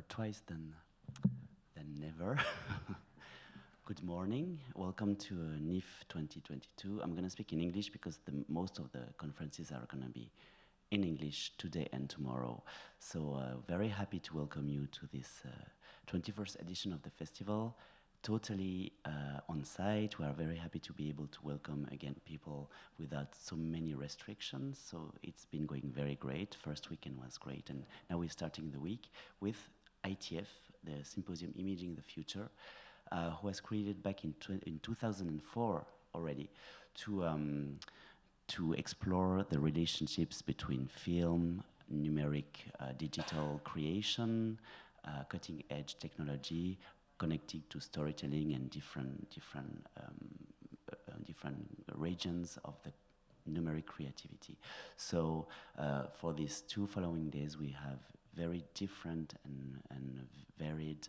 better twice than never. Good morning. Welcome to Nifff 2022. I'm going to speak in English because most of the conferences are going to be in English today and tomorrow. So very happy to welcome you to this 21st edition of the festival. Totally on site. We are very happy to be able to welcome again people without so many restrictions. So it's been going very great. First weekend was great, and now we're starting the week with ITF, the Symposium Imaging the Future, who was created back in 2004 already to explore the relationships between film, numeric, digital creation, cutting-edge technology, connected to storytelling and different regions of the numeric creativity. So for these 2 following days, we have very different and varied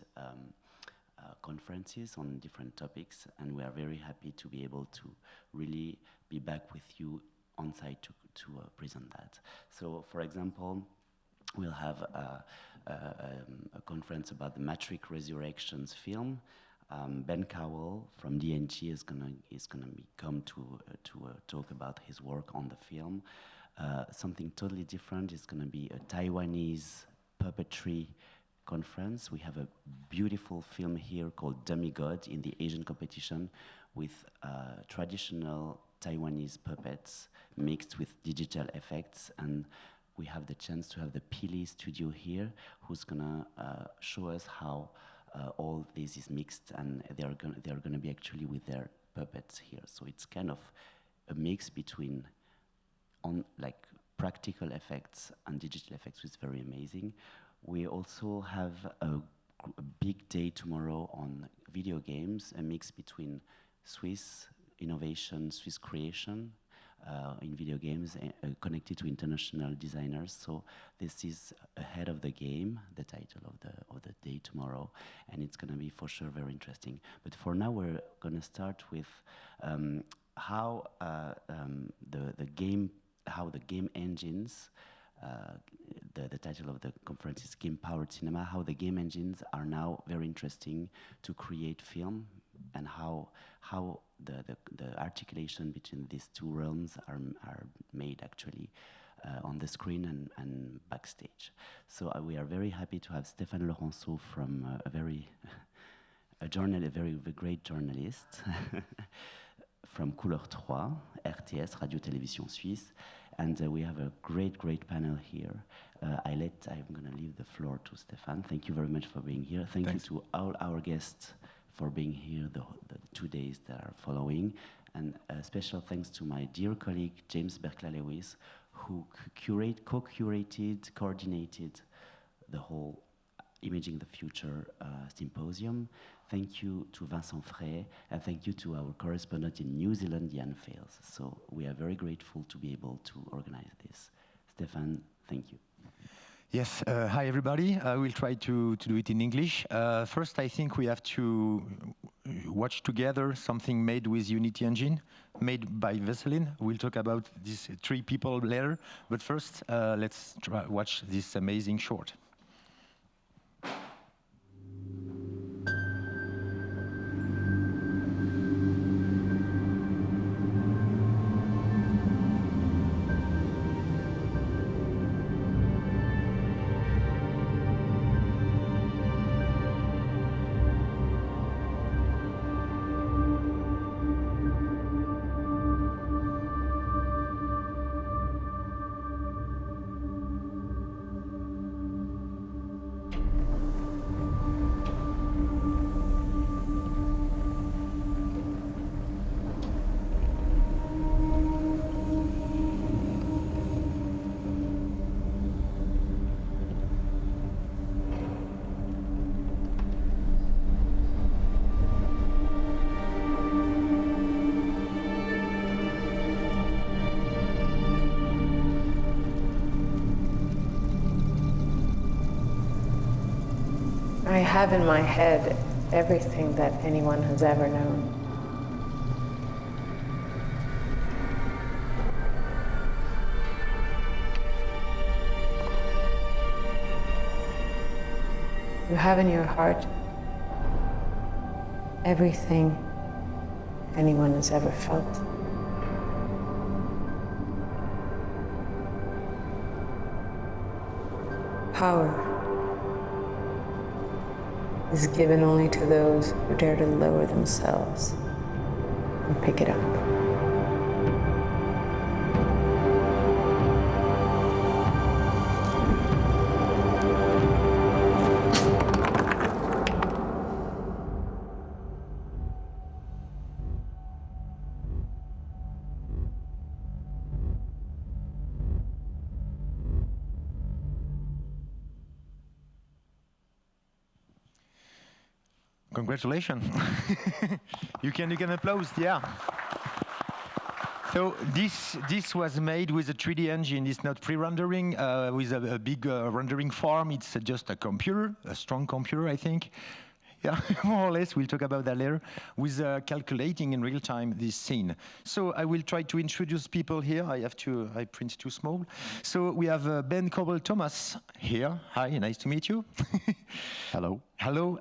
conferences on different topics, and we are very happy to be able to really be back with you on site to present that. So, for example, we'll have a conference about the Matrix Resurrections film. Ben Cowell from DNG is gonna come to talk about his work on the film. Something totally different is gonna be a Taiwanese puppetry conference. We have a beautiful film here called Demigod in the Asian competition with traditional Taiwanese puppets mixed with digital effects, and we have the chance to have the Pili studio here, who's gonna show us how all this is mixed, and they're gonna be actually with their puppets here. So it's kind of a mix between practical effects and digital effects, which is very amazing. We also have a big day tomorrow on video games, a mix between Swiss innovation, Swiss creation in video games, connected to international designers. So this is ahead of the game, the title of the day tomorrow, and it's going to be for sure very interesting. But for now, we're going to start with how the game engines. The title of the conference is Game-Powered Cinema, how the game engines are now very interesting to create film, and how the articulation between these 2 realms are made actually on the screen and backstage. So we are very happy to have Stéphane Laurenceau from a very great journalist from Couleur 3, RTS, Radio-Télévision Suisse. And we have a great panel here. I'm going to leave the floor to Stéphane. Thank you very much for being here. Thanks. You to all our guests for being here the 2 days that are following. And a special thanks to my dear colleague, James Berkla-Lewis, who co-curated, coordinated the whole Imaging the Future symposium. Thank you to Vincent Feraient, and thank you to our correspondent in New Zealand, Jan Fales. So we are very grateful to be able to organize this. Stéphane, thank you. Yes, hi everybody. I will try to do it in English. First, I think we have to watch together something made with Unity Engine, made by Veselin. We'll talk about these 3 people later, but first, let's watch this amazing short. I have in my head everything that anyone has ever known. You have in your heart everything anyone has ever felt. Power is given only to those who dare to lower themselves and pick it up. Congratulations. you can applaud, yeah. So this was made with a 3D engine. It's not pre-rendering with a big rendering farm. It's just a computer, a strong computer, I think. Yeah, more or less, we'll talk about that later, with calculating in real time this scene. So I will try to introduce people here. I print too small. So we have Ben Cowell-Thomas here. Hi, nice to meet you. Hello. Hello,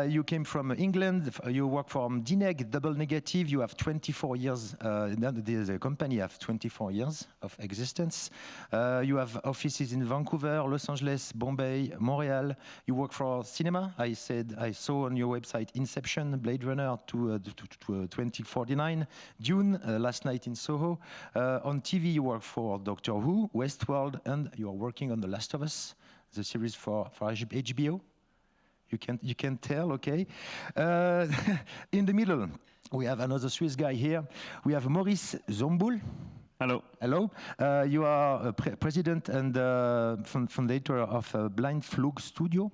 you came from England, you work for DNEG, Double Negative, you have 24 years, the company have 24 years of existence. You have offices in Vancouver, Los Angeles, Bombay, Montreal. You work for cinema, I saw on your website Inception, Blade Runner to 2049, Dune, last night in Soho. On TV you work for Doctor Who, Westworld, and you are working on The Last of Us, the series for HBO. You can tell, okay. In the middle, we have another Swiss guy here. We have Moritz Zumbühl. Hello. Hello. You are president and founder of Blindflug Studios.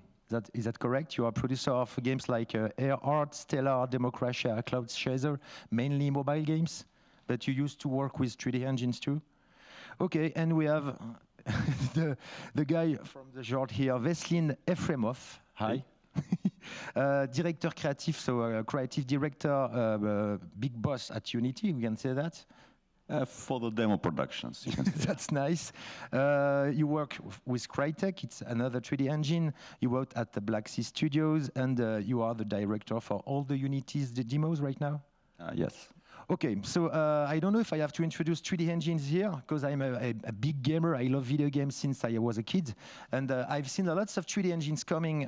Is that correct? You are producer of games like Air Art, Stellar, Democracia, Cloud Chaser, mainly mobile games. But you used to work with 3D engines too. Okay, and we have the guy from the short here, Veselin Efremov. Hi. Director creative, so creative director, big boss at Unity, we can say that? For the demo productions, you can say. That's nice. You work with Crytek, it's another 3D engine. You work at the Black Sea Studios, and you are the director for all the Unity's demos right now? Yes. Okay, so I don't know if I have to introduce 3D engines here, because I'm a big gamer. I love video games since I was a kid. And I've seen lots of 3D engines coming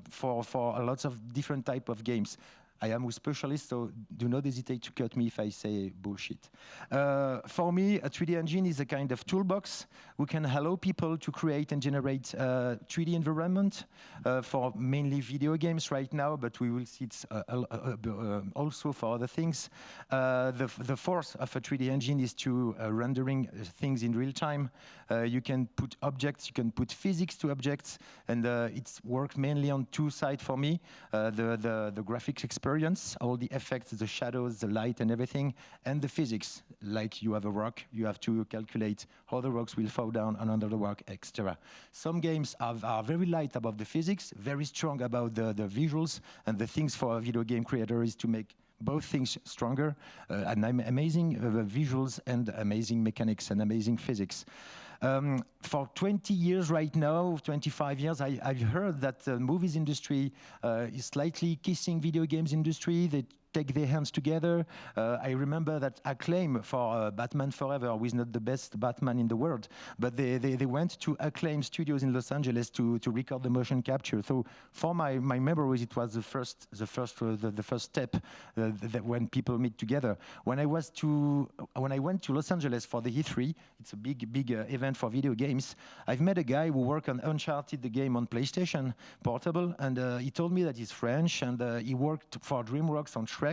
for lots of different type of games. I am a specialist, so do not hesitate to cut me if I say bullshit. For me, a 3D engine is a kind of toolbox. We can allow people to create and generate 3D environment for mainly video games right now, but we will see it's also for other things. The force of a 3D engine is to rendering things in real time. You can put objects, you can put physics to objects, and it's worked mainly on two sides for me. The graphics experience, all the effects, the shadows, the light and everything, and the physics. Like you have a rock, you have to calculate how the rocks will fall down and under the rock, etc. Some games are very light about the physics, very strong about the visuals, and the things for a video game creator is to make both things stronger, and amazing visuals and amazing mechanics and amazing physics. For 20 years right now, 25 years, I've heard that the movies industry is slightly kissing video games industry. They take their hands together. I remember that Acclaim for Batman Forever was not the best Batman in the world, but they went to Acclaim Studios in Los Angeles to record the motion capture. So for my memories, it was the first step that when people meet together. When I went to Los Angeles for the E3, it's a big event for video games. I've met a guy who worked on Uncharted, the game on PlayStation Portable, and he told me that he's French and he worked for DreamWorks on Shrek,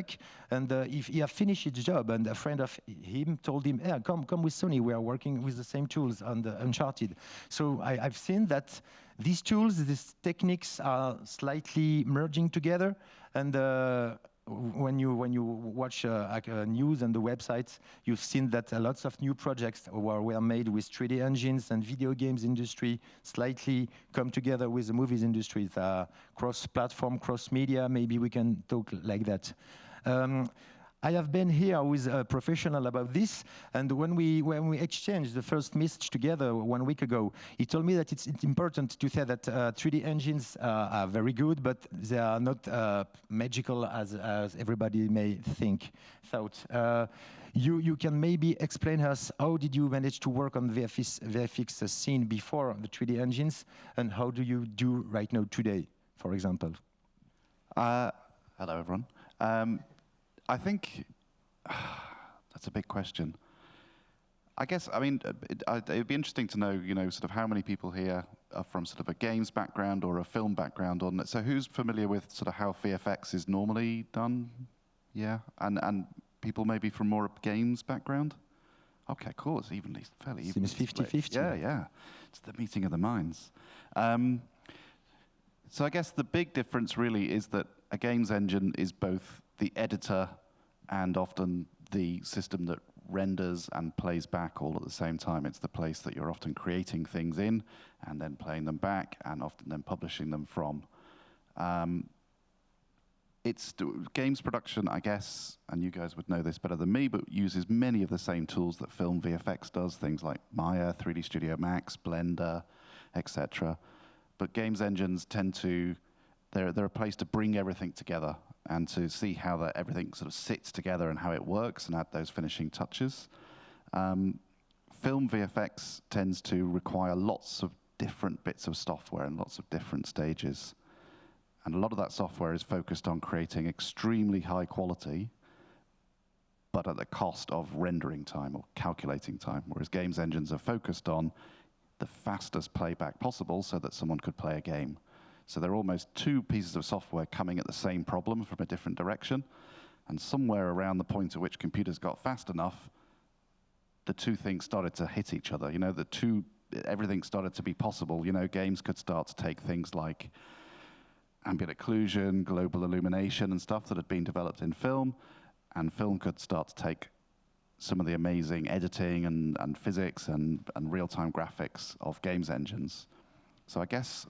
and if he had finished his job, and a friend of him told him, "Yeah, come with Sony. We are working with the same tools on the Uncharted." So I've seen that these tools, these techniques are slightly merging together, and when you watch news and the websites, you've seen that lots of new projects were made with 3D engines, and video games industry slightly come together with the movies industry. Cross-platform, cross-media, maybe we can talk like that. I have been here with a professional about this, and when we exchanged the first message together 1 week ago, he told me that it's important to say that 3D engines are very good, but they are not magical as everybody may thought. You can maybe explain us how did you manage to work on VFX scene before the 3D engines, and how do you do right now today, for example? Hello, everyone. I think that's a big question. I guess, I mean, it'd be interesting to know, sort of how many people here are from sort of a games background or a film background on it. So who's familiar with sort of how VFX is normally done? Yeah, and people maybe from more of games background? Okay, cool, it's fairly even. Seems 50-50. Yeah. It's the meeting of the minds. So I guess the big difference really is that a games engine is both the editor and often the system that renders and plays back all at the same time. It's the place that you're often creating things in and then playing them back and often then publishing them from. It's games production, I guess, and you guys would know this better than me, but uses many of the same tools that film VFX does, things like Maya, 3D Studio Max, Blender, etc. But games engines tend to, they're a place to bring everything together and to see how everything sort of sits together and how it works and add those finishing touches. Film VFX tends to require lots of different bits of software and lots of different stages. And a lot of that software is focused on creating extremely high quality, but at the cost of rendering time or calculating time, whereas games engines are focused on the fastest playback possible so that someone could play a game. So they're almost two pieces of software coming at the same problem from a different direction, and somewhere around the point at which computers got fast enough, the two things started to hit each other. Everything started to be possible. Games could start to take things like ambient occlusion, global illumination, and stuff that had been developed in film, and film could start to take some of the amazing editing and physics and real-time graphics of games engines. So I guess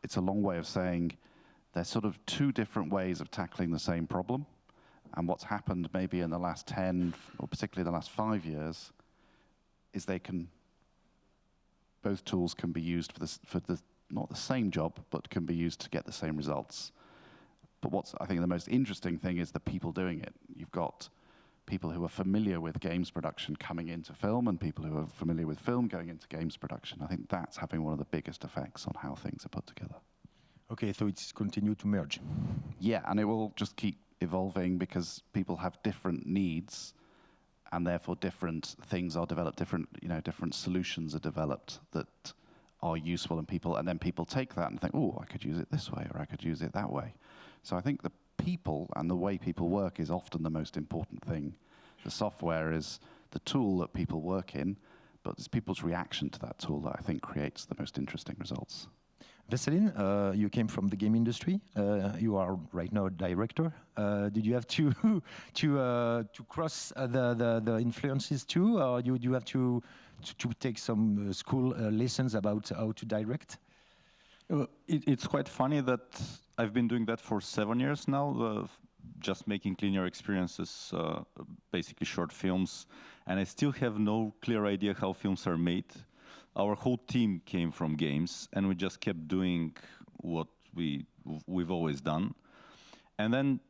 it's a long way of saying there's sort of two different ways of tackling the same problem, and what's happened maybe in the last 10, or particularly the last 5 years, is both tools can be used for not the same job, but can be used to get the same results. But what's, I think, the most interesting thing is the people doing it. You've got people who are familiar with games production coming into film and people who are familiar with film going into games production. I think that's having one of the biggest effects on how things are put together. Okay, so it's continued to merge. Yeah, and it will just keep evolving because people have different needs and therefore different things are developed, different solutions are developed that are useful, and then people take that and think, oh, I could use it this way or I could use it that way. So I think the people and the way people work is often the most important thing. The software is the tool that people work in, but it's people's reaction to that tool that I think creates the most interesting results. Veselin, you came from the game industry. You are right now a director. Did you have to cross the influences too, or do you have to take some school lessons about how to direct? It's quite funny that I've been doing that for 7 years now, just making linear experiences, basically short films, and I still have no clear idea how films are made. Our whole team came from games, and we just kept doing what we've always done. And then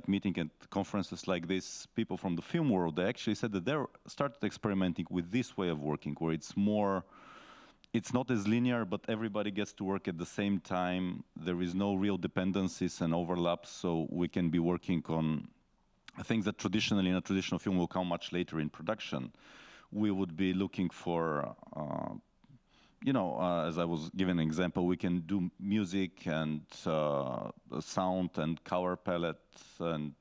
meeting at conferences like this, people from the film world, they actually said that they started experimenting with this way of working, where it's not as linear, but everybody gets to work at the same time. There is no real dependencies and overlaps, so we can be working on things that traditionally in a traditional film will come much later in production. We would be looking for, as I was giving an example, we can do music and sound and color palette and,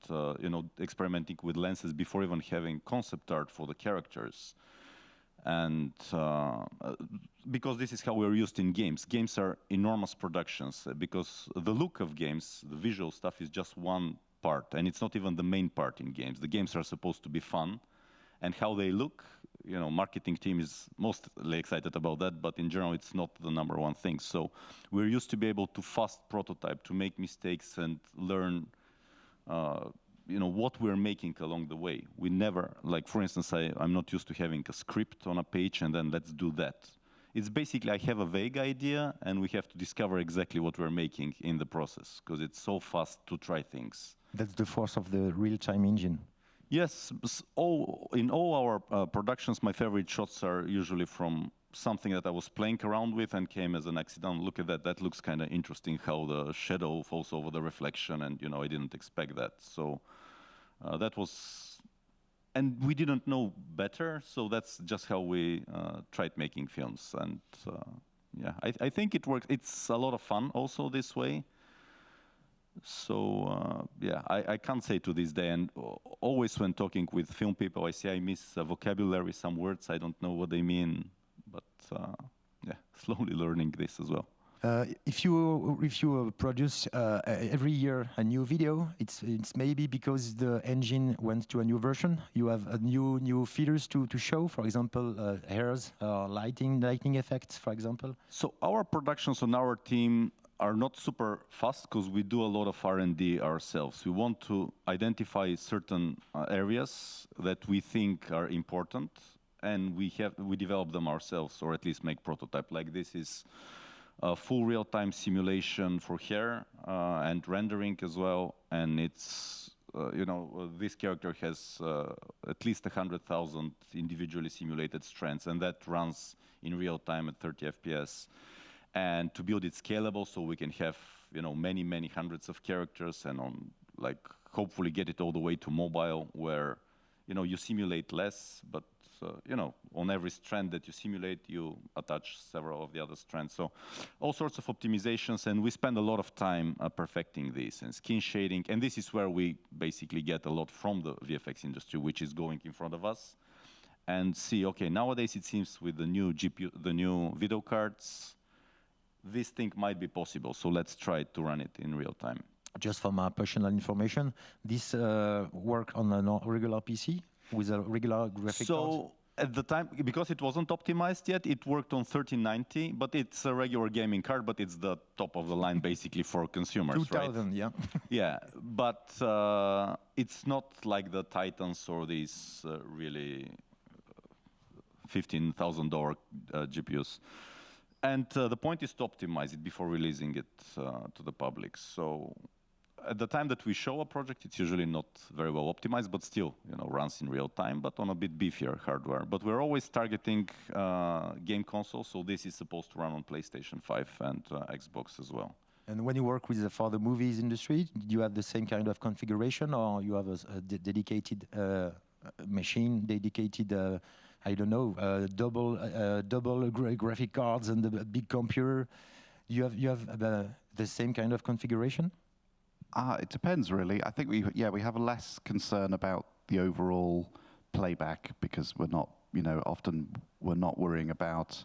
experimenting with lenses before even having concept art for the characters. And because this is how we're used in games. Games are enormous productions because the look of games, the visual stuff is just one part, and it's not even the main part in games. The games are supposed to be fun, and how they look, marketing team is mostly excited about that, but in general, it's not the number one thing. So we're used to be able to fast prototype, to make mistakes and learn what we're making along the way. We never, like for instance, I'm not used to having a script on a page and then let's do that. It's basically I have a vague idea and we have to discover exactly what we're making in the process because it's so fast to try things. That's the force of the real-time engine. Yes, in all our productions, my favorite shots are usually from something that I was playing around with and came as an accident. Look at that, that looks kind of interesting how the shadow falls over the reflection and I didn't expect that. So that was, and we didn't know better, so that's just how we tried making films. And yeah, I think it works. It's a lot of fun also this way. So yeah, I can't say to this day, and always when talking with film people, I say I miss vocabulary, some words, I don't know what they mean, but yeah, slowly learning this as well. If you produce every year a new video, it's maybe because the engine went to a new version. You have a new features to show, for example, hairs, lighting effects, for example. So our productions on our team are not super fast because we do a lot of R&D ourselves. We want to identify certain areas that we think are important, and we develop them ourselves, or at least make prototype. Like this is a full real-time simulation for hair and rendering as well, and it's this character has at least 100,000 individually simulated strands, and that runs in real time at 30 FPS. And to build it scalable, so we can have many hundreds of characters, and hopefully get it all the way to mobile, where you simulate less, but on every strand that you simulate, you attach several of the other strands. So all sorts of optimizations, and we spend a lot of time perfecting this and skin shading. And this is where we basically get a lot from the VFX industry, which is going in front of us, and see, okay, nowadays it seems with the new GPU, the new video cards, this thing might be possible, so let's try to run it in real time. Just for my personal information, this work on a regular PC with a regular graphic card? So at the time, because it wasn't optimized yet, it worked on 1390, but it's a regular gaming card, but it's the top of the line basically for consumers, 2000, right? yeah. Yeah, but it's not like the Titans or these really $15,000 GPUs. And the point is to optimize it before releasing it to the public. So at the time that we show a project, it's usually not very well optimized, but still, runs in real time, but on a bit beefier hardware. But we're always targeting game consoles, so this is supposed to run on PlayStation 5 and Xbox as well. And when you work for the movies industry, do you have the same kind of configuration, or you have a dedicated machine, dedicated I don't know, double graphic cards and a big computer? You have the same kind of configuration? It depends, really. I think we have less concern about the overall playback because we're not, often we're not worrying about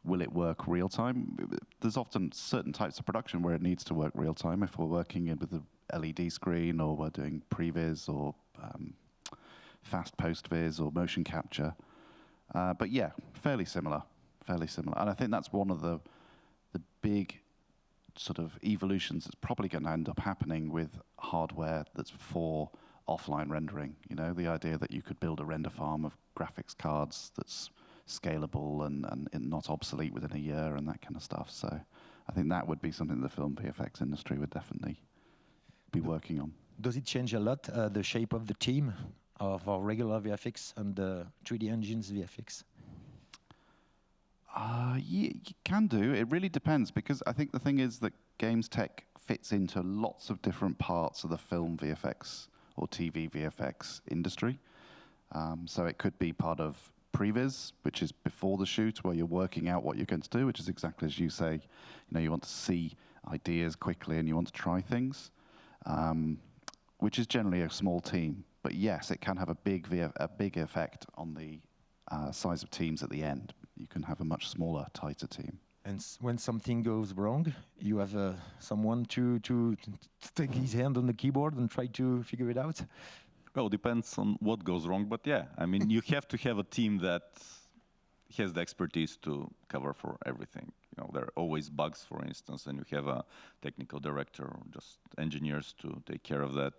will it work real time. There's often certain types of production where it needs to work real time. If we're working with a LED screen, or we're doing previs or fast post-vis or motion capture. But yeah, fairly similar. And I think that's one of the big sort of evolutions that's probably going to end up happening with hardware that's for offline rendering. The idea that you could build a render farm of graphics cards that's scalable and not obsolete within a year and that kind of stuff. So I think that would be something the film VFX industry would definitely be working on. Does it change a lot the shape of the team of our regular VFX and the 3D engines VFX? Yeah, you can do. It really depends, because I think the thing is that games tech fits into lots of different parts of the film VFX or TV VFX industry. So it could be part of previs, which is before the shoot, where you're working out what you're going to do, which is exactly as you say. You want to see ideas quickly and you want to try things, which is generally a small team. But yes, it can have a big effect on the size of teams at the end. You can have a much smaller, tighter team. And when something goes wrong, you have someone to take his hand on the keyboard and try to figure it out? Well, it depends on what goes wrong, but yeah, I mean, you have to have a team that he has the expertise to cover for everything. You know, there are always bugs, for instance, and you have a technical director or just engineers to take care of that.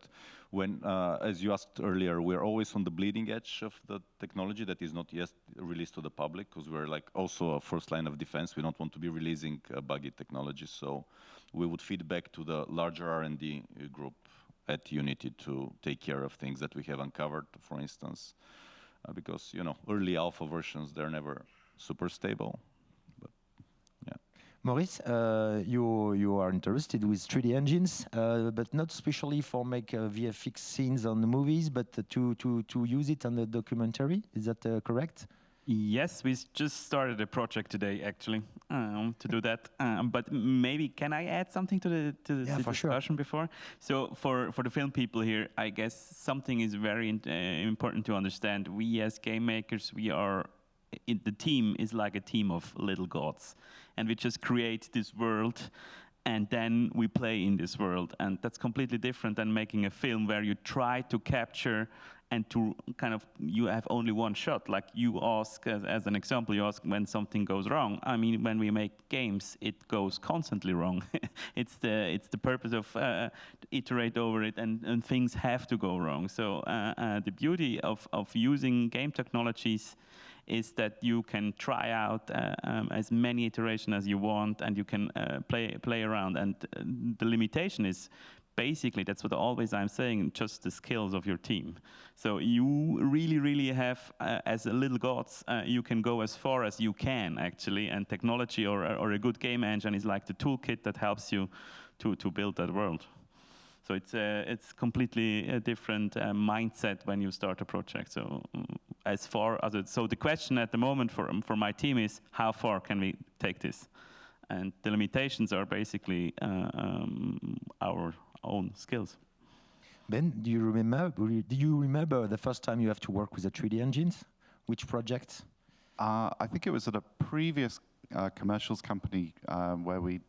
When, as you asked earlier, we're always on the bleeding edge of the technology that is not yet released to the public, because we're like also a first line of defense. We don't want to be releasing buggy technology, so we would feed back to the larger R&D group at Unity to take care of things that we have uncovered, for instance, because, you know, early alpha versions, they're never super stable. But yeah. Moritz, you are interested with 3D engines, but not especially for make VFX scenes on the movies, but to use it on the documentary. Is that correct? Yes, we just started a project today, actually, to do that. But maybe can I add something to the discussion before? So for the film people here, I guess something is very important to understand. We as game makers, the team is like a team of little gods, and we just create this world, and then we play in this world, and that's completely different than making a film where you try to capture and to kind of, you have only one shot. Like you ask, as an example, you ask when something goes wrong. I mean, when we make games, it goes constantly wrong. It's the purpose of iterate over it, and things have to go wrong. So the beauty of using game technologies is that you can try out as many iterations as you want, and you can play around. And the limitation is basically, that's what always I'm saying, just the skills of your team. So you really have, as a little gods, you can go as far as you can, actually, and technology or a good game engine is like the toolkit that helps you to build that world. So it's completely a different mindset when you start a project. So so the question at the moment for my team is, how far can we take this? And the limitations are basically our own skills. Ben, do you remember the first time you have to work with the 3D engines? Which project? I think it was at a previous commercials company where we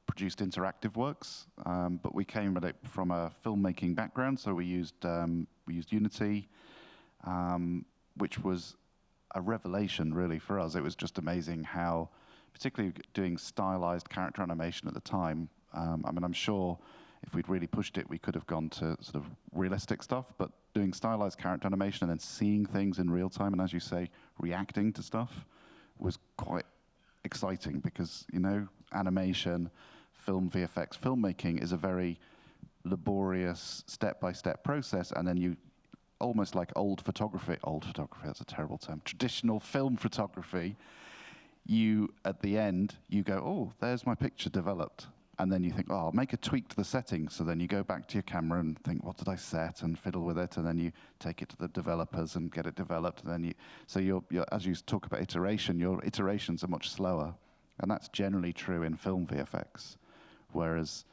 produced interactive works, but we came at it from a filmmaking background, so we used Unity, which was a revelation really for us. It was just amazing how, particularly doing stylized character animation at the time. I mean, I'm sure if we'd really pushed it, we could have gone to sort of realistic stuff, but doing stylized character animation and then seeing things in real time, and as you say, reacting to stuff was quite exciting because, you know, animation, film, VFX, filmmaking is a very laborious step-by-step process, and then you, almost like old photography, that's a terrible term, traditional film photography, you, at the end, you go, oh, there's my picture developed. And then you think, oh, I'll make a tweak to the settings. So then you go back to your camera and think, what did I set? And fiddle with it. And then you take it to the developers and get it developed. And then you're, as you talk about iteration, your iterations are much slower. And that's generally true in film VFX. Whereas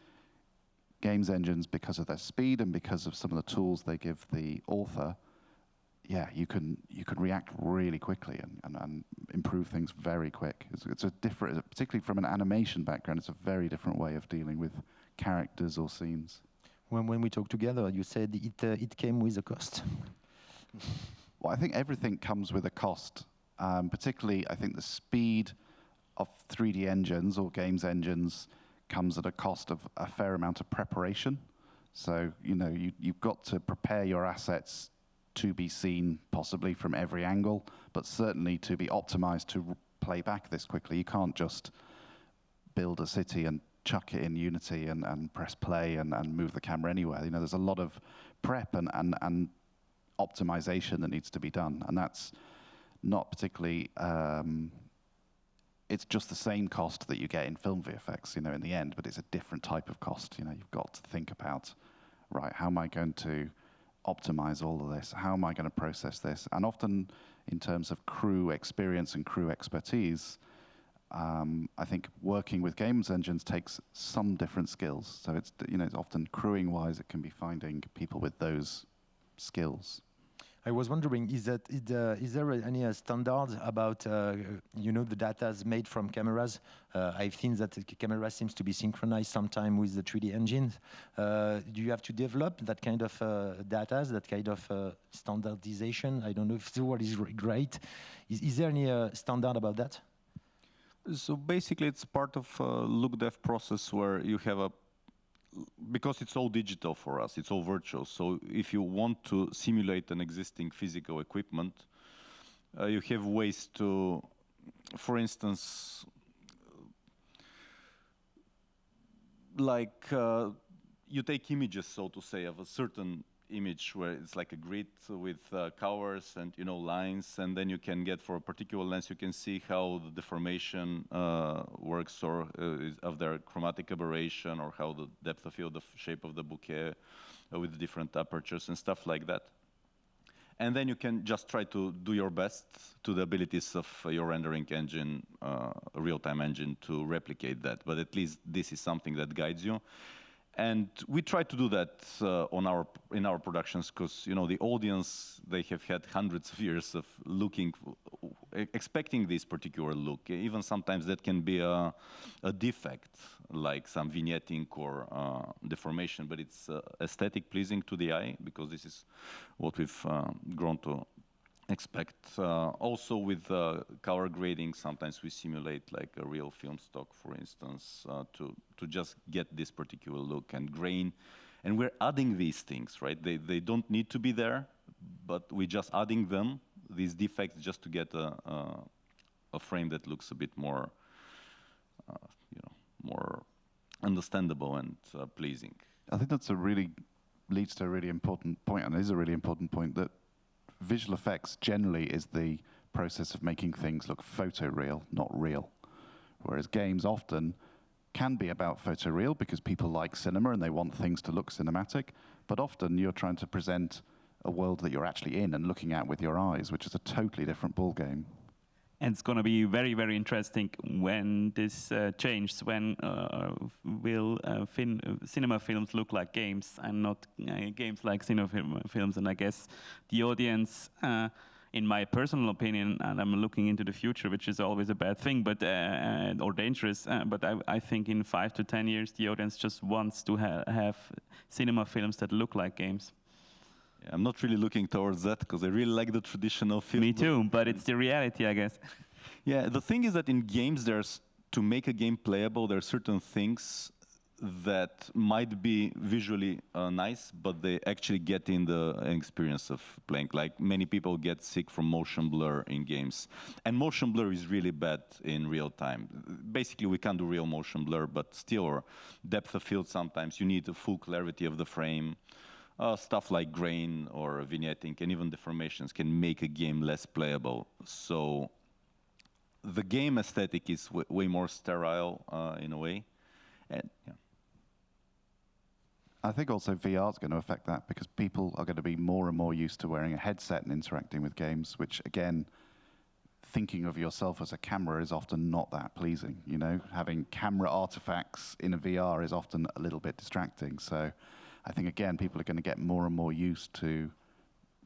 games engines, because of their speed and because of some of the tools they give the author, yeah, you can react really quickly and improve things very quick. It's a different, particularly from an animation background, it's a very different way of dealing with characters or scenes. When we talked together, you said it came with a cost. Well, I think everything comes with a cost. Particularly, I think the speed of 3D engines or games engines comes at a cost of a fair amount of preparation. So, you know, you've got to prepare your assets to be seen possibly from every angle, but certainly to be optimized to play back this quickly. You can't just build a city and chuck it in Unity and press play and move the camera anywhere. You know, there's a lot of prep and optimization that needs to be done, and that's not particularly, it's just the same cost that you get in film VFX, you know, in the end, but it's a different type of cost. You know, you've got to think about, right, how am I going to optimize all of this? How am I going to process this? And often, in terms of crew experience and crew expertise, I think working with games engines takes some different skills. So it's, you know, it's often crewing-wise, it can be finding people with those skills. I was wondering, is there any standard about the data made from cameras? I've seen that the camera seems to be synchronized sometime with the 3D engines. Do you have to develop that kind of data, that kind of standardization? I don't know if the word is great. Is there any standard about that? So basically, it's part of a look dev process where you have because it's all digital for us, it's all virtual. So if you want to simulate an existing physical equipment, you have ways to, for instance, like you take images, so to say, of a certain image where it's like a grid with colors and lines, and then you can get, for a particular lens, you can see how the deformation works, or of their chromatic aberration, or how the depth of field, the shape of the bouquet with different apertures and stuff like that. And then you can just try to do your best to the abilities of your rendering engine, real-time engine, to replicate that. But at least this is something that guides you. And we try to do that in our productions, because the audience, they have had hundreds of years of expecting this particular look. Even sometimes that can be a defect, like some vignetting or deformation, but it's aesthetic pleasing to the eye, because this is what we've grown to expect. Also with color grading, sometimes we simulate like a real film stock, for instance, to just get this particular look and grain. And we're adding these things, right? They don't need to be there, but we're just adding them, these defects, just to get a frame that looks a bit more, more understandable and pleasing. I think that's leads to a really important point, and it is a really important point, that visual effects generally is the process of making things look photoreal, not real. Whereas games often can be about photoreal because people like cinema and they want things to look cinematic, but often you're trying to present a world that you're actually in and looking at with your eyes, which is a totally different ballgame. And it's going to be very, very interesting when this changes, when will cinema films look like games and not games like cinema films. And I guess the audience, in my personal opinion, and I'm looking into the future, which is always a bad thing, but or dangerous, but I think in 5 to 10 years, the audience just wants to have cinema films that look like games. Yeah, I'm not really looking towards that, because I really like the traditional film. Me too, but it's the reality, I guess. Yeah, the thing is that in games, to make a game playable, there are certain things that might be visually nice, but they actually get in the experience of playing. Like, many people get sick from motion blur in games. And motion blur is really bad in real time. Basically, we can't do real motion blur, but still, depth of field, sometimes you need the full clarity of the frame. Stuff like grain or vignetting and even deformations can make a game less playable. So the game aesthetic is way more sterile in a way. And, yeah. I think also VR is going to affect that, because people are going to be more and more used to wearing a headset and interacting with games, which, again, thinking of yourself as a camera is often not that pleasing. Having camera artifacts in a VR is often a little bit distracting. So I think, again, people are going to get more and more used to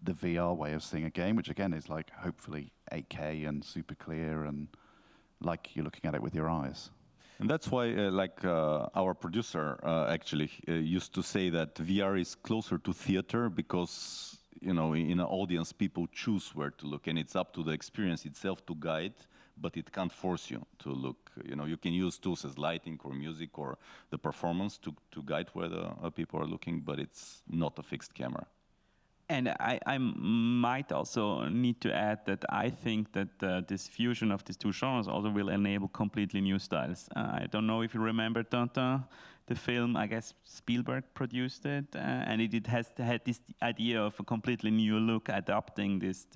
the VR way of seeing a game, which, again, is like hopefully 8K and super clear and like you're looking at it with your eyes. And that's why, our producer actually used to say that VR is closer to theater, because, in an audience, people choose where to look, and it's up to the experience itself to guide, but it can't force you to look. You can use tools as lighting or music or the performance to guide where the people are looking, but it's not a fixed camera. And I might also need to add that I think that this fusion of these two genres also will enable completely new styles. I don't know if you remember Tintin, the film. I guess Spielberg produced it, and it had this idea of a completely new look, adapting this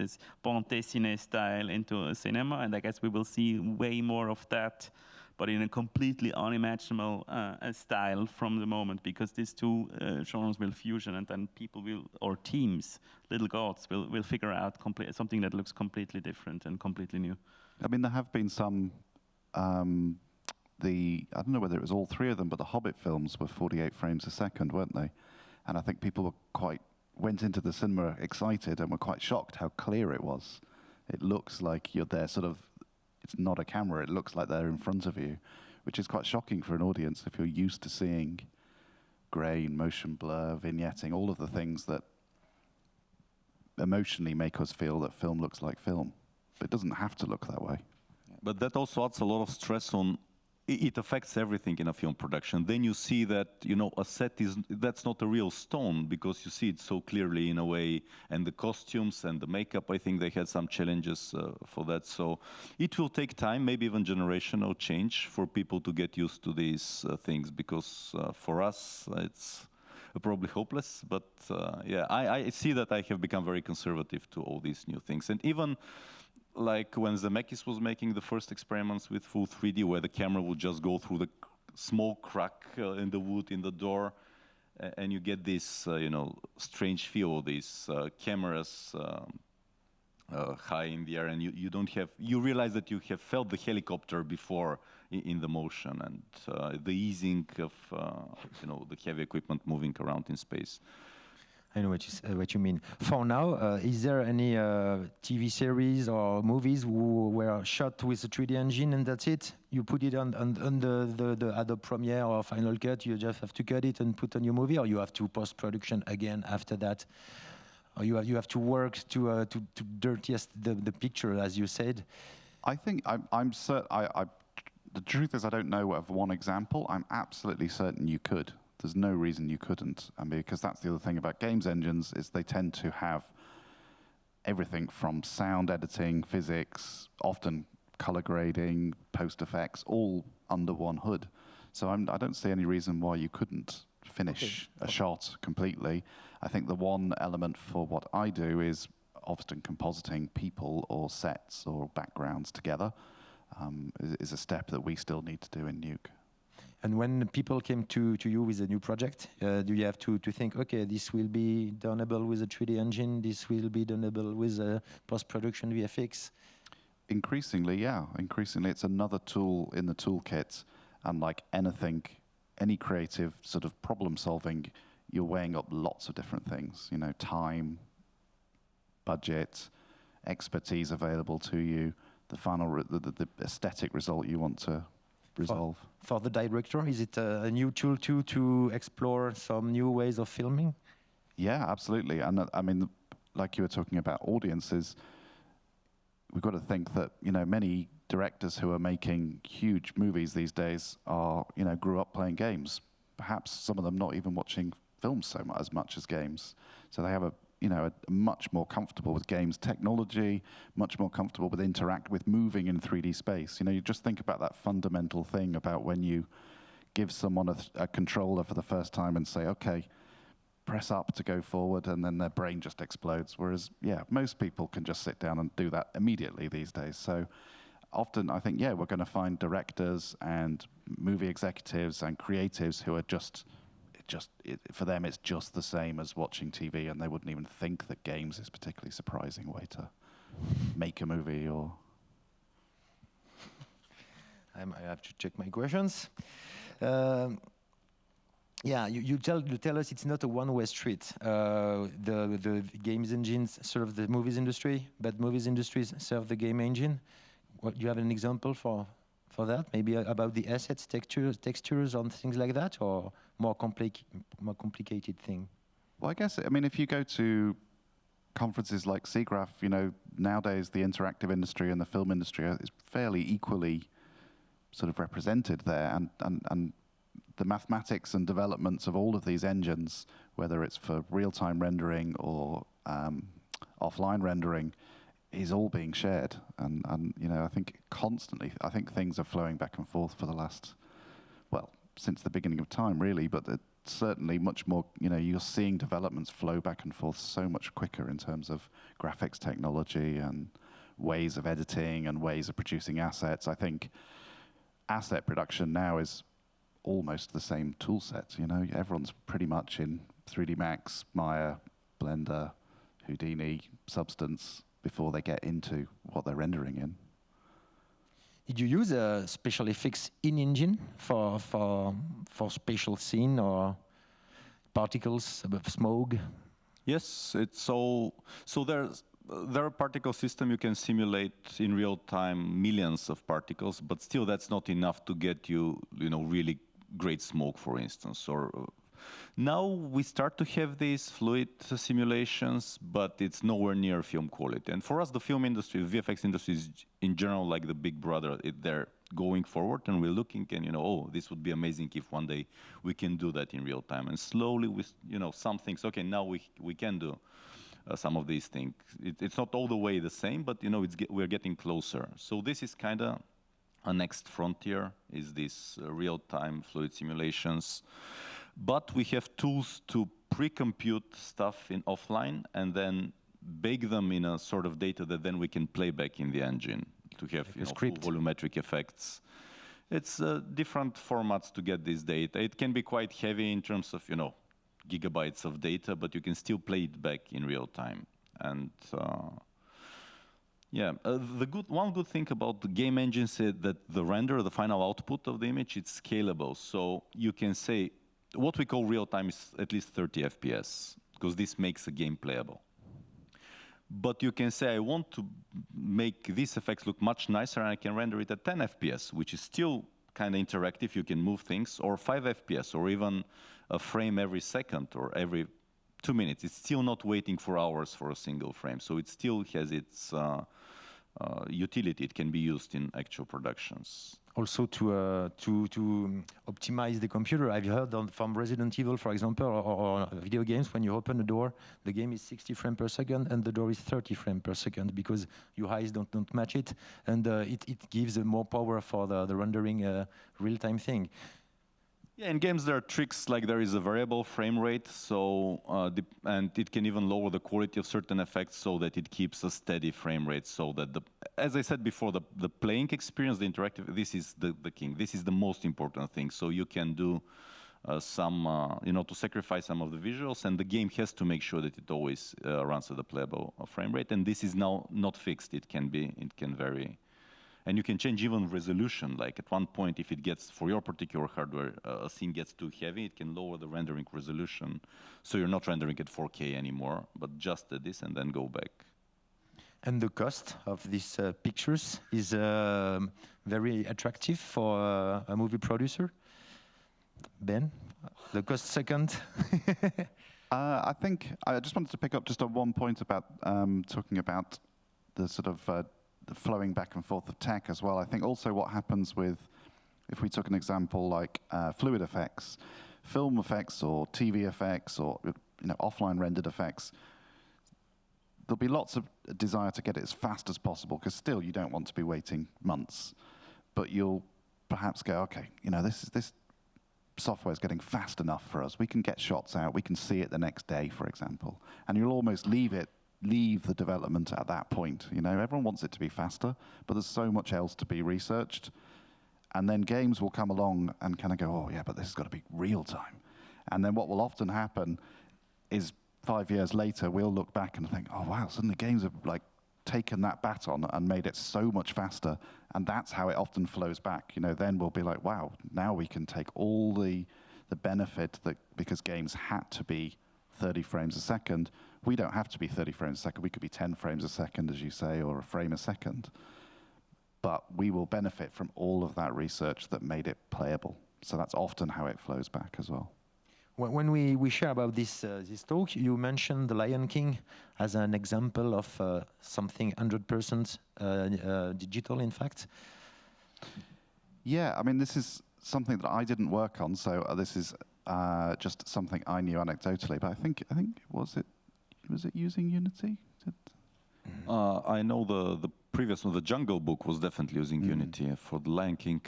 bande dessinée style into a cinema. And I guess we will see way more of that, but in a completely unimaginable style from the moment, because these two genres will fusion, and then people will, or teams, little gods, will figure out something that looks completely different and completely new. I mean, there have been some, I don't know whether it was all three of them, but the Hobbit films were 48 frames a second, weren't they? And I think people were quite went into the cinema excited and were quite shocked how clear it was. It looks like you're there sort of, it's not a camera, it looks like they're in front of you, which is quite shocking for an audience if you're used to seeing grain, motion blur, vignetting, all of the things that emotionally make us feel that film looks like film. But it doesn't have to look that way. But that also adds a lot of stress on, it affects everything in a film production. Then you see that, you know, a set that's not a real stone because you see it so clearly in a way. And the costumes and the makeup, I think they had some challenges for that. So it will take time, maybe even generational change for people to get used to these things because for us, it's probably hopeless. But yeah, I see that I have become very conservative to all these new things. And even like when Zemeckis was making the first experiments with full 3D, where the camera would just go through the small crack in the wood in the door, and you get this, you know, strange feel, these cameras high in the air, and you realize that you have felt the helicopter before in the motion, and the easing of, you know, the heavy equipment moving around in space. I know what you mean. For now, is there any TV series or movies who were shot with a 3D engine and that's it? You put it on the Adobe Premiere or Final Cut, you just have to cut it and put on your movie, or you have to post-production again after that? Or you have to work to dirtiest the picture, as you said? I think I'm certain. The truth is, I don't know of one example. I'm absolutely certain you could. There's no reason you couldn't. I mean, because that's the other thing about games engines is they tend to have everything from sound editing, physics, often color grading, post effects, all under one hood. So I don't see any reason why you couldn't finish a shot completely. I think the one element for what I do is often compositing people or sets or backgrounds together is a step that we still need to do in Nuke. And when people came to you with a new project, do you have to think, okay, this will be doneable with a 3D engine, this will be doneable with a post-production VFX? Increasingly, yeah. Increasingly, it's another tool in the toolkit. And like anything, any creative sort of problem solving, you're weighing up lots of different things. You know, time, budget, expertise available to you, the final, the aesthetic result you want to resolve. For the director, is it a new tool too to explore some new ways of filming? Yeah, absolutely. And I mean, like you were talking about audiences, we've got to think that, you know, many directors who are making huge movies these days are, you know, grew up playing games. Perhaps some of them not even watching films as much as games. So they have a much more comfortable with games technology, much more comfortable with moving in 3D space. You know, you just think about that fundamental thing about when you give someone a controller for the first time and say, okay, press up to go forward, and then their brain just explodes. Whereas, yeah, most people can just sit down and do that immediately these days. So often I think, yeah, we're going to find directors and movie executives and creatives who are for them, it's just the same as watching TV, and they wouldn't even think that games is a particularly surprising way to make a movie. Or I have to check my questions. Yeah, you tell us it's not a one-way street. The games engines serve the movies industry, but movies industries serve the game engine. Do you have an example for that? Maybe about the assets, textures, and things like that, or more complicated thing? Well, I guess, I mean, if you go to conferences like SIGGRAPH, you know, nowadays the interactive industry and the film industry is fairly equally sort of represented there, and the mathematics and developments of all of these engines, whether it's for real-time rendering or offline rendering, is all being shared. And you know, I think constantly, I think things are flowing back and forth for the last, well, since the beginning of time, really, but it's certainly much more, you know, you're seeing developments flow back and forth so much quicker in terms of graphics technology and ways of editing and ways of producing assets. I think asset production now is almost the same tool set, you know, everyone's pretty much in 3D Max, Maya, Blender, Houdini, Substance before they get into what they're rendering in. Did you use a special effects in-engine for spatial scene or particles, smoke? Yes, it's so there are particle system you can simulate in real time millions of particles, but still that's not enough to get you really great smoke, for instance. Or now we start to have these fluid simulations, but it's nowhere near film quality. And for us, the film industry, the VFX industry is in general like the big brother. They're going forward, and we're looking and oh, this would be amazing if one day we can do that in real time. And slowly, with some things, okay, now we can do some of these things. It's not all the way the same, but we're getting closer. So this is kind of a next frontier, is this real-time fluid simulations. But we have tools to pre-compute stuff in offline and then bake them in a sort of data that then we can play back in the engine to have full volumetric effects. It's different formats to get this data. It can be quite heavy in terms of gigabytes of data, but you can still play it back in real time. And one good thing about the game engines is that the render, the final output of the image, it's scalable. So you can say what we call real time is at least 30 FPS, because this makes a game playable. But you can say, I want to make these effects look much nicer, and I can render it at 10 FPS, which is still kind of interactive. You can move things, or 5 FPS, or even a frame every second or every 2 minutes. It's still not waiting for hours for a single frame. So it still has its utility. It can be used in actual productions. Also to optimize the computer. I've heard from Resident Evil, for example, or video games, when you open a door, the game is 60 frames per second and the door is 30 frames per second because your eyes don't match it, and it gives more power for the rendering real-time thing. Yeah, in games there are tricks, like there is a variable frame rate, so and it can even lower the quality of certain effects so that it keeps a steady frame rate, so that as I said before, the playing experience, the interactive, this is the king. This is the most important thing. So you can do some, to sacrifice some of the visuals, and the game has to make sure that it always runs at a playable frame rate. And this is now not fixed. It can vary. And you can change even resolution, like at one point, if it gets, for your particular hardware, a scene gets too heavy, it can lower the rendering resolution. So you're not rendering at 4K anymore, but just at this and then go back. And the cost of these pictures is very attractive for a movie producer. Ben, the cost second. I think I just wanted to pick up just on one point about talking about the sort of the flowing back and forth of tech as well. I think also what happens with, if we took an example like fluid effects, film effects or TV effects or offline rendered effects, there'll be lots of desire to get it as fast as possible, because still you don't want to be waiting months. But you'll perhaps go, okay, this software is getting fast enough for us. We can get shots out. We can see it the next day, for example. And you'll almost leave the development at that point. Everyone wants it to be faster, but there's so much else to be researched. And then games will come along and kind of go, oh yeah, but this has got to be real time. And then what will often happen is 5 years later, we'll look back and think, oh wow, suddenly games have taken that baton and made it so much faster. And that's how it often flows back. Then we'll be like, wow, now we can take all the benefit that, because games had to be 30 frames a second, we don't have to be 30 frames a second. We could be 10 frames a second, as you say, or a frame a second. But we will benefit from all of that research that made it playable. So that's often how it flows back as well. When we share about this talk, you mentioned The Lion King as an example of something 100% digital, in fact. Yeah, I mean, this is something that I didn't work on, so this is just something I knew anecdotally. But I think was it using Unity? I know the previous one, the Jungle Book, was definitely using Unity. For The Lion King,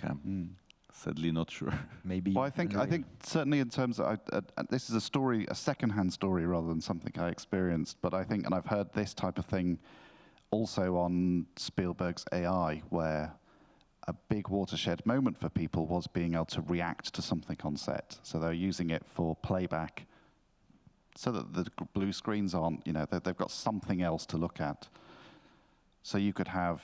sadly not sure. Maybe. Well, I think certainly in terms of this is a story, a second-hand story rather than something I experienced. But I think, and I've heard this type of thing also on Spielberg's AI, where a big watershed moment for people was being able to react to something on set. So they're using it for playback, so that the blue screens aren't, they've got something else to look at. So you could have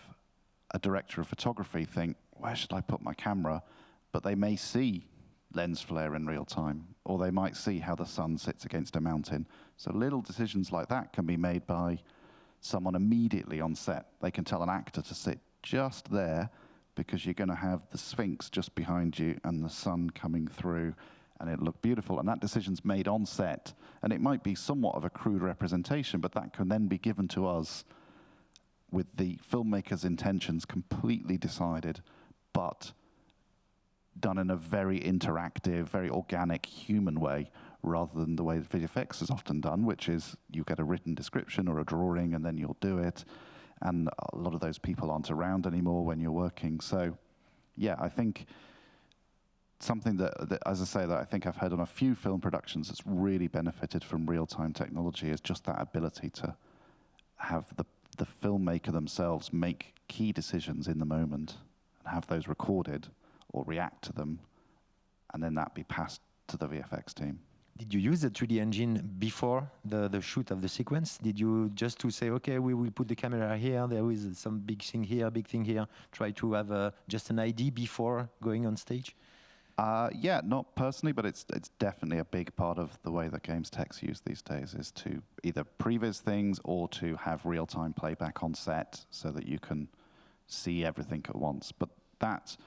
a director of photography think, where should I put my camera? But they may see lens flare in real time, or they might see how the sun sits against a mountain. So little decisions like that can be made by someone immediately on set. They can tell an actor to sit just there because you're going to have the Sphinx just behind you and the sun coming through, and it looked beautiful. And that decision's made on set, and it might be somewhat of a crude representation, but that can then be given to us with the filmmaker's intentions completely decided, but done in a very interactive, very organic, human way, rather than the way that VFX is often done, which is you get a written description or a drawing and then you'll do it. And a lot of those people aren't around anymore when you're working. So, yeah, I think something that, as I say, that I think I've heard on a few film productions that's really benefited from real-time technology is just that ability to have the filmmaker themselves make key decisions in the moment and have those recorded or react to them, and then that be passed to the VFX team. Did you use the 3D engine before the shoot of the sequence? Did you just to say, okay, we will put the camera here, there is some big thing here, try to have just an idea before going on stage? Yeah, not personally, but it's definitely a big part of the way that games techs use these days is to either previs things or to have real-time playback on set so that you can see everything at once. But that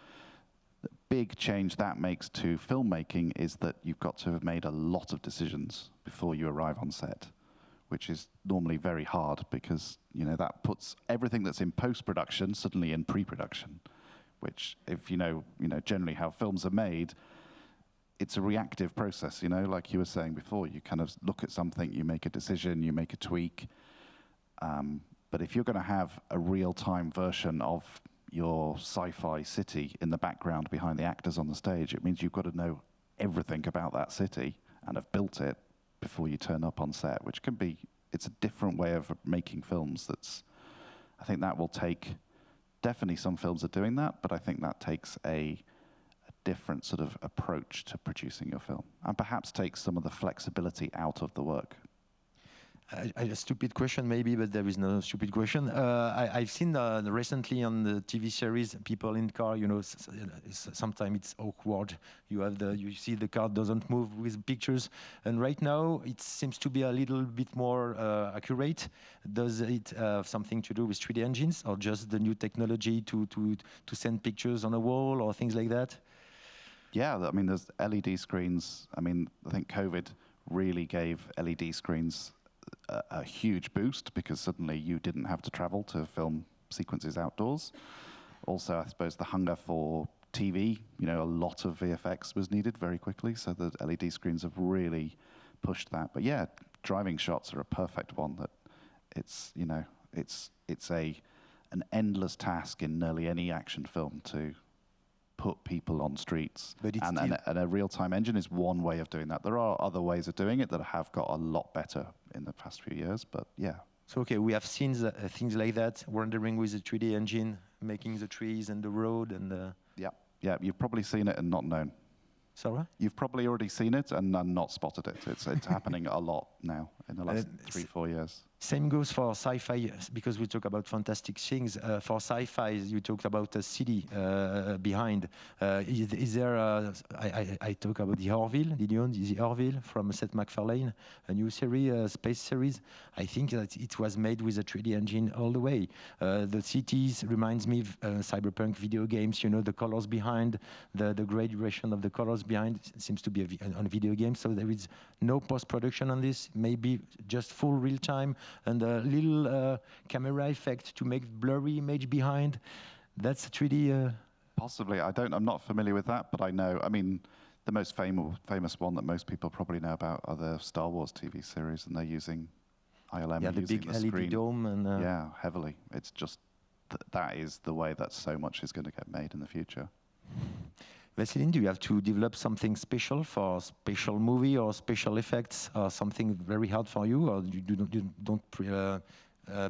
the big change that makes to filmmaking is that you've got to have made a lot of decisions before you arrive on set, which is normally very hard because, you know, that puts everything that's in post-production suddenly in pre-production, which if you know generally how films are made, it's a reactive process, you know, like you were saying before, you kind of look at something, you make a decision, you make a tweak. But if you're going to have a real-time version of your sci-fi city in the background behind the actors on the stage, it means you've got to know everything about that city and have built it before you turn up on set, which can be, it's a different way of making films that's, I think that will take, definitely some films are doing that, but I think that takes a different sort of approach to producing your film and perhaps takes some of the flexibility out of the work. A stupid question maybe, but there is no stupid question. I've seen recently on the TV series, people in the car, you know, sometimes it's awkward. You see the car doesn't move with pictures. And right now it seems to be a little bit more accurate. Does it have something to do with 3D engines or just the new technology to send pictures on a wall or things like that? Yeah, I mean, there's LED screens. I mean, I think COVID really gave LED screens a huge boost because suddenly you didn't have to travel to film sequences outdoors. Also, I suppose the hunger for TV, you know, a lot of VFX was needed very quickly, so the LED screens have really pushed that. But yeah, driving shots are a perfect one that it's, you know, it's an endless task in nearly any action film to put people on streets, and a real-time engine is one way of doing that. There are other ways of doing it that have got a lot better in the past few years, but yeah. So okay, we have seen things like that, rendering with the 3D engine, making the trees and the road and the... Yeah, you've probably seen it and not known. Sorry? You've probably already seen it and not spotted it. It's happening a lot now in the last 3-4 years. Same goes for sci-fi, because we talk about fantastic things. For sci-fi, you talked about a city behind. Is there I talk about the Orville, did you know the Orville from Seth MacFarlane, a new series, space series? I think that it was made with a 3D engine all the way. The cities reminds me of cyberpunk video games, you know, the colors behind, the gradation of the colors behind seems to be on video games, so there is no post-production on this, maybe just full real-time, and a little camera effect to make blurry image behind. That's 3D. Possibly. I'm not familiar with that, but I know. I mean, the most famous one that most people probably know about are the Star Wars TV series, and they're using ILM. Yeah, the big LED dome and. Yeah, heavily. It's just that is the way that so much is going to get made in the future. Veselin, do you have to develop something special for special movie or special effects, or something very hard for you, or you don't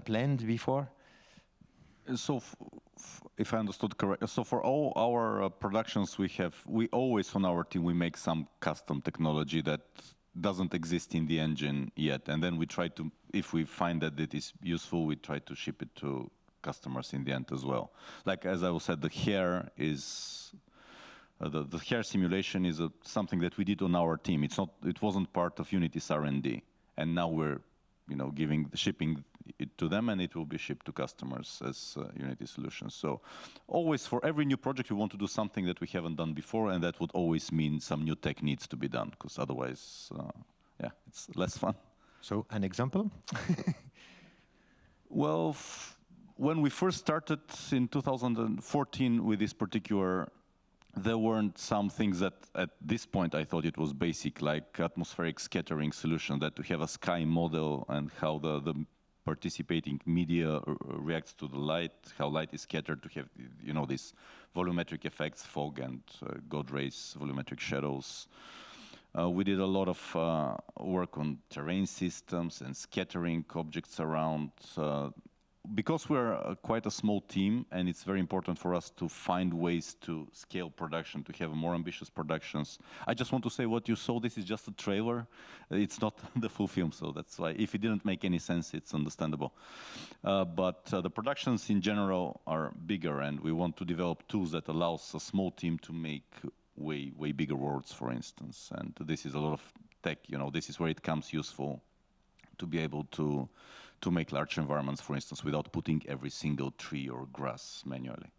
plan before? So, if I understood correctly, so for all our productions we always on our team, we make some custom technology that doesn't exist in the engine yet. And then we try to, if we find that it is useful, we try to ship it to customers in the end as well. Like, as I said, the hair is... the hair simulation is something that we did on our team. It wasn't part of Unity's R&D, and now we're, shipping it to them, and it will be shipped to customers as Unity solutions. So, always for every new project, we want to do something that we haven't done before, and that would always mean some new tech needs to be done, because otherwise, it's less fun. So, an example? Well, when we first started in 2014 with this particular, there weren't some things that at this point I thought it was basic, like atmospheric scattering solution, that to have a sky model and how the participating media reacts to the light, how light is scattered, to have, these volumetric effects, fog and God rays, volumetric shadows. We did a lot of work on terrain systems and scattering objects around. Because we're quite a small team, and it's very important for us to find ways to scale production, to have more ambitious productions. I just want to say what you saw, this is just a trailer. It's not the full film, so that's why if it didn't make any sense, it's understandable. But the productions in general are bigger, and we want to develop tools that allows a small team to make way bigger worlds, for instance. And this is a lot of tech, this is where it comes useful to be able to make large environments, for instance, without putting every single tree or grass manually.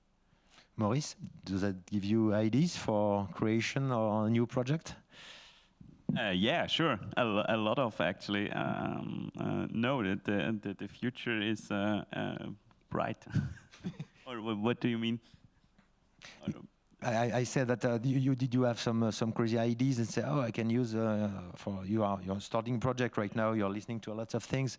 Maurice, does that give you ideas for creation or a new project? Yeah, sure. A lot of actually know that the future is bright. Or what do you mean? I said that did you have some crazy ideas and say, I can use for your starting project right now. You're listening to a lot of things.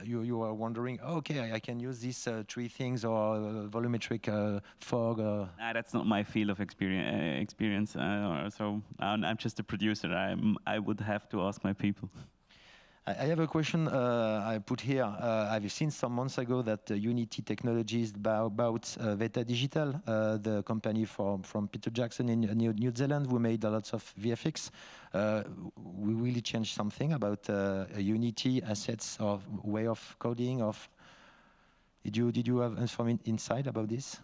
You are wondering, okay, I can use these three things or volumetric fog. That's not my field of experience. So I'm just a producer. I would have to ask my people. I have a question I put here. I've seen some months ago that Unity Technologies bought Veta Digital, the company from Peter Jackson in New Zealand, who made a lot of VFX. We really changed something about Unity assets or way of coding. Did you have some insight about this?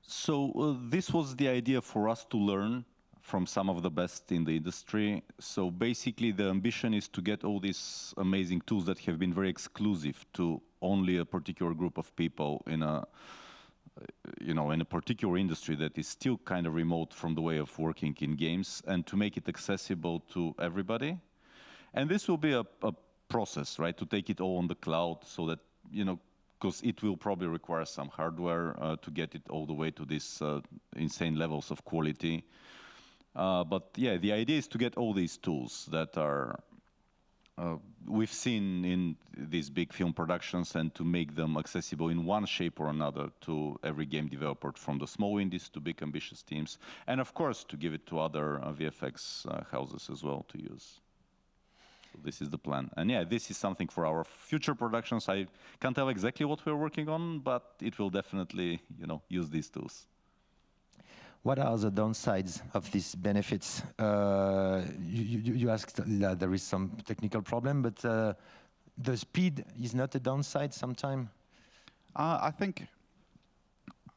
So this was the idea for us to learn from some of the best in the industry. So basically the ambition is to get all these amazing tools that have been very exclusive to only a particular group of people in a particular industry that is still kind of remote from the way of working in games, and to make it accessible to everybody. And this will be a process, right? To take it all on the cloud so that, because it will probably require some hardware to get it all the way to these insane levels of quality. But yeah, the idea is to get all these tools that are we've seen in these big film productions, and to make them accessible in one shape or another to every game developer, from the small indies to big ambitious teams, and of course to give it to other VFX houses as well to use. So this is the plan, and yeah, this is something for our future productions. I can't tell exactly what we're working on, but it will definitely, use these tools. What are the downsides of these benefits? You asked that there is some technical problem, but the speed is not a downside sometimes? I think,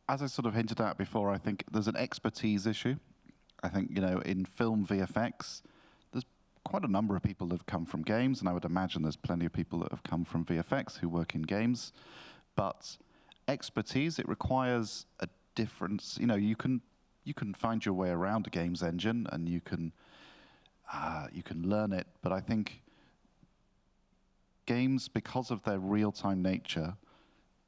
as I sort of hinted at before, I think there's an expertise issue. I think, in film VFX, there's quite a number of people that have come from games, and I would imagine there's plenty of people that have come from VFX who work in games. But expertise, it requires a difference. You can find your way around a games engine, and you can learn it. But I think games, because of their real-time nature,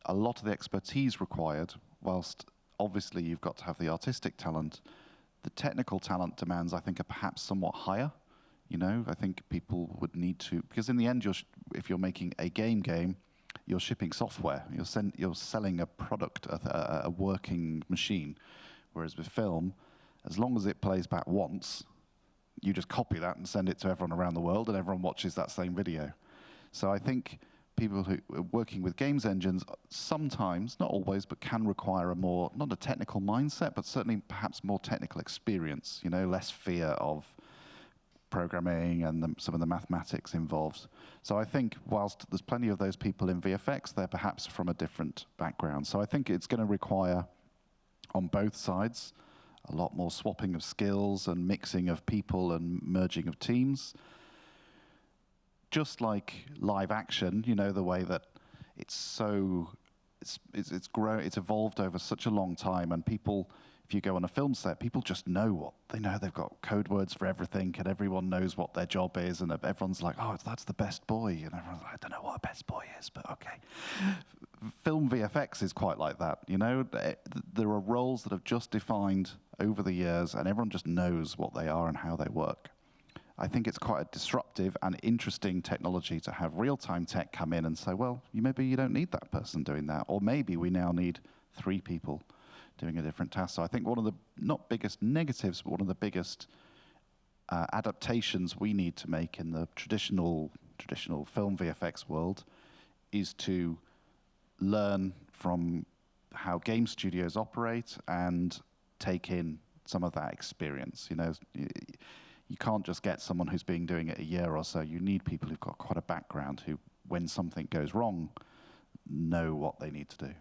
a lot of the expertise required, whilst obviously you've got to have the artistic talent, the technical talent demands, I think, are perhaps somewhat higher. I think people would need to, because in the end, if you're making a game, you're shipping software. You're selling a product, a working machine. Whereas with film, as long as it plays back once, you just copy that and send it to everyone around the world, and everyone watches that same video. So I think people who are working with games engines sometimes, not always, but can require not a technical mindset, but certainly perhaps more technical experience, less fear of programming and some of the mathematics involved. So I think whilst there's plenty of those people in VFX, they're perhaps from a different background. So I think it's going to require, on both sides, a lot more swapping of skills and mixing of people and merging of teams. Just like live action, you know, the way that it's evolved over such a long time, and people, if you go on a film set, people just know what they know. They've got code words for everything, and everyone knows what their job is, and everyone's like, "Oh, that's the best boy," and everyone's like, "I don't know what a best boy is, but okay." Film VFX is quite like that, you know. There are roles that have just defined over the years, and everyone just knows what they are and how they work. I think it's quite a disruptive and interesting technology to have real-time tech come in and say, well, maybe you don't need that person doing that, or maybe we now need 3 people doing a different task. So I think one of the, not biggest negatives, but one of the biggest adaptations we need to make in the traditional film VFX world is to learn from how game studios operate and take in some of that experience. You know, you can't just get someone who's been doing it a year or so. You need people who've got quite a background who, when something goes wrong, know what they need to do.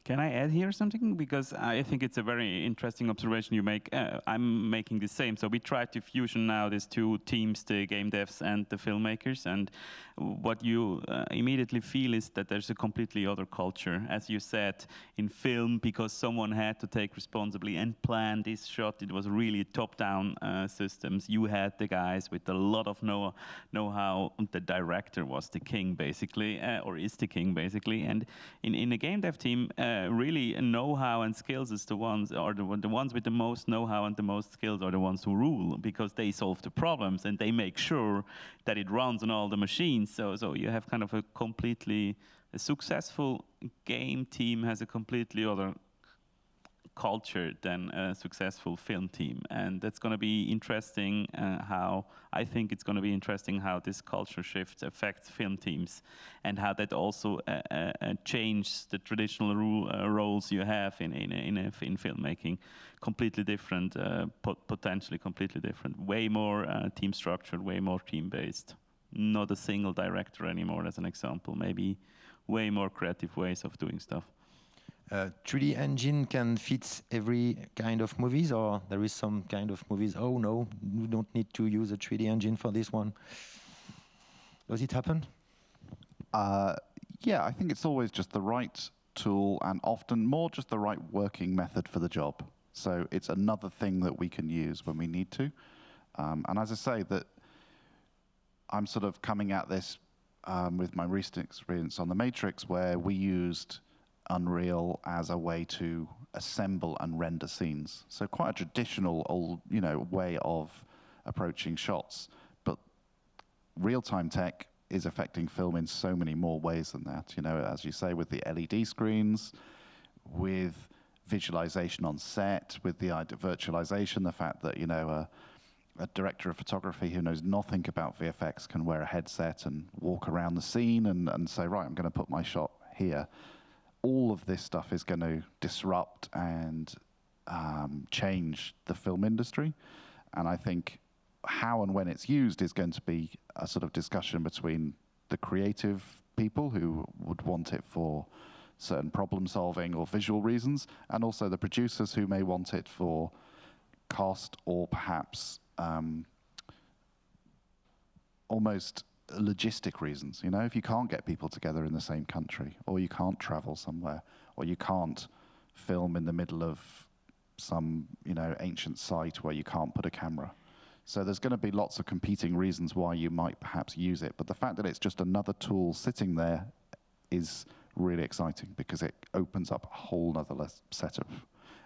Can I add here something? Because I think it's a very interesting observation you make. I'm making the same. So we try to fusion now these 2 teams, the game devs and the filmmakers. And what you immediately feel is that there's a completely other culture. As you said, in film, because someone had to take responsibility and plan this shot, it was really top-down systems. You had the guys with a lot of know-how. The director was the king, basically, or is the king, basically. And in a game dev team, really know-how and skills is the ones with the most know-how and the most skills are the ones who rule, because they solve the problems and they make sure that it runs on all the machines. So you have kind of a successful game team has a completely other culture than a successful film team, and that's going to be interesting. I think it's going to be interesting how this culture shift affects film teams, and how that also changes the traditional roles you have in filmmaking. Completely different, potentially completely different. Way more team structured, way more team based. Not a single director anymore, as an example. Maybe way more creative ways of doing stuff. 3D engine can fit every kind of movies, or there is some kind of movies, oh no, you don't need to use a 3D engine for this one. Does it happen? Yeah, I think it's always just the right tool, and often more just the right working method for the job. So it's another thing that we can use when we need to. And as I say, that I'm sort of coming at this with my recent experience on The Matrix, where we used Unreal as a way to assemble and render scenes. So quite a traditional old, way of approaching shots. But real-time tech is affecting film in so many more ways than that. As you say, with the LED screens, with visualization on set, with the virtualization, the fact that, a director of photography who knows nothing about VFX can wear a headset and walk around the scene and say, right, I'm going to put my shot here. All of this stuff is going to disrupt and change the film industry. And I think how and when it's used is going to be a sort of discussion between the creative people who would want it for certain problem solving or visual reasons, and also the producers who may want it for cost or perhaps almost logistic reasons. If you can't get people together in the same country, or you can't travel somewhere, or you can't film in the middle of some ancient site where you can't put a camera. So there's going to be lots of competing reasons why you might perhaps use it, but the fact that it's just another tool sitting there is really exciting, because it opens up a whole other setup.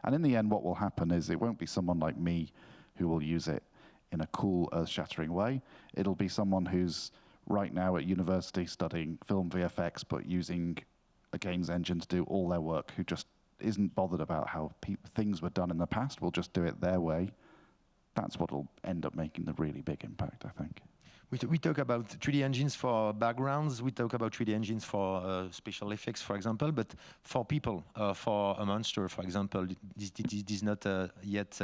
And in the end, what will happen is it won't be someone like me who will use it in a cool, earth-shattering way. It'll be someone who's right now at university studying film VFX, but using a games engine to do all their work, who just isn't bothered about how things were done in the past, will just do it their way. That's what will end up making the really big impact, I think. We talk about 3D engines for backgrounds, we talk about 3D engines for special effects, for example, but for people, for a monster, for example, this is not yet